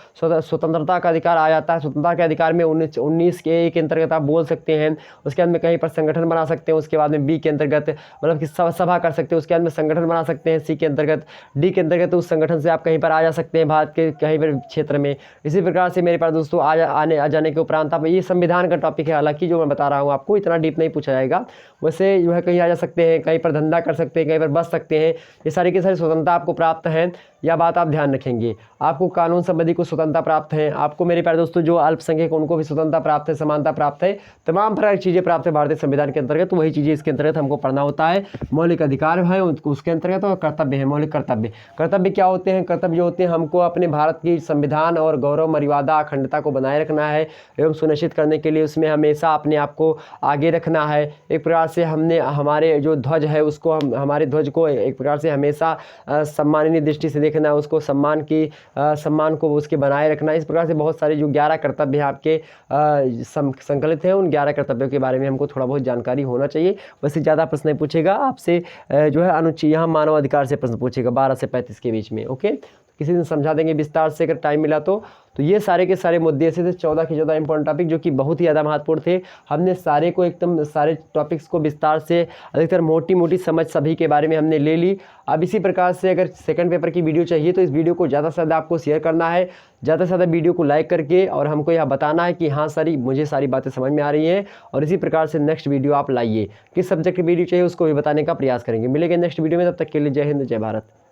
स्वतंत्रता का अधिकार आ जाता है। स्वतंत्रता के अधिकार में 19 के एक अंतर्गत आप बोल सकते हैं, उसके बाद में कहीं पर संगठन बना सकते हैं, उसके बाद में बी के अंतर्गत मतलब कि सभा कर सकते हैं, उसके बाद में संगठन बना सकते हैं सी के अंतर्गत, डी के अंतर्गत उस संगठन से आप कहीं पर आ जा सकते हैं भारत के कहीं पर क्षेत्र में। इसी प्रकार से मेरे पास दोस्तों आ जाने के उपरांत आप ये संविधान का टॉपिक है, हालांकि जो मैं बता रहा हूँ आपको इतना डीप नहीं पूछा जाएगा, वैसे जो है कहीं आ जा सकते हैं, कहीं पर धंधा कर सकते हैं, कहीं पर बस सकते हैं, ये सारी की सारी स्वतंत्रता आपको प्राप्त है। यह बात आप ध्यान रखेंगे। आपको कानून संबंधी को स्वतंत्रता प्राप्त है, आपको मेरे प्यारे दोस्तों जो अल्पसंख्यक उनको भी स्वतंत्रता प्राप्त है, समानता प्राप्त है, तमाम प्रकार की चीज़ें प्राप्त है भारतीय संविधान के अंतर्गत। वही चीज़ें इसके अंतर्गत हमको पढ़ना होता है। मौलिक अधिकार है उसके अंतर्गत और कर्तव्य है मौलिक कर्तव्य। कर्तव्य क्या होते हैं? कर्तव्य जो होते हैं हमको अपने भारत की संविधान और गौरव मर्यादा अखंडता को बनाए रखना है एवं सुनिश्चित करने के लिए उसमें हमेशा अपने आप को आगे रखना है। एक प्रकार से हमने हमारे जो ध्वज है उसको हमारे ध्वज को एक प्रकार से हमेशा सम्माननीय दृष्टि से देखना है, उसको सम्मान को उसके बनाए रखना। इस प्रकार से बहुत सारे जो 11 कर्तव्य हैं आपके संकलित हैं, उन 11 कर्तव्यों के बारे में हमको थोड़ा बहुत जानकारी होना चाहिए। वैसे ज़्यादा प्रश्न नहीं पूछेगा आपसे, जो है अनुच्छेद यहाँ मानव अधिकार से प्रश्न पूछेगा 12 से 35 के बीच में। ओके, किसी दिन समझा देंगे विस्तार से अगर टाइम मिला तो ये सारे के सारे मुद्दे ऐसे थे 14 के 14 इंपॉर्टेंट टॉपिक जो कि बहुत ही ज़्यादा महत्वपूर्ण थे। हमने सारे को एकदम सारे टॉपिक्स को विस्तार से अधिकतर मोटी मोटी समझ सभी के बारे में हमने ले ली। अब इसी प्रकार से अगर सेकंड पेपर की वीडियो चाहिए तो इस वीडियो को ज़्यादा से ज़्यादा आपको शेयर करना है, ज़्यादा से ज़्यादा वीडियो को लाइक करके, और हमको यह बताना है कि हाँ सर मुझे सारी बातें समझ में आ रही हैं। और इसी प्रकार से नेक्स्ट वीडियो आप लाइए, किस सब्जेक्ट की वीडियो चाहिए उसको भी बताने का प्रयास करेंगे। मिलेंगे नेक्स्ट वीडियो में, तब तक के लिए जय हिंद जय भारत।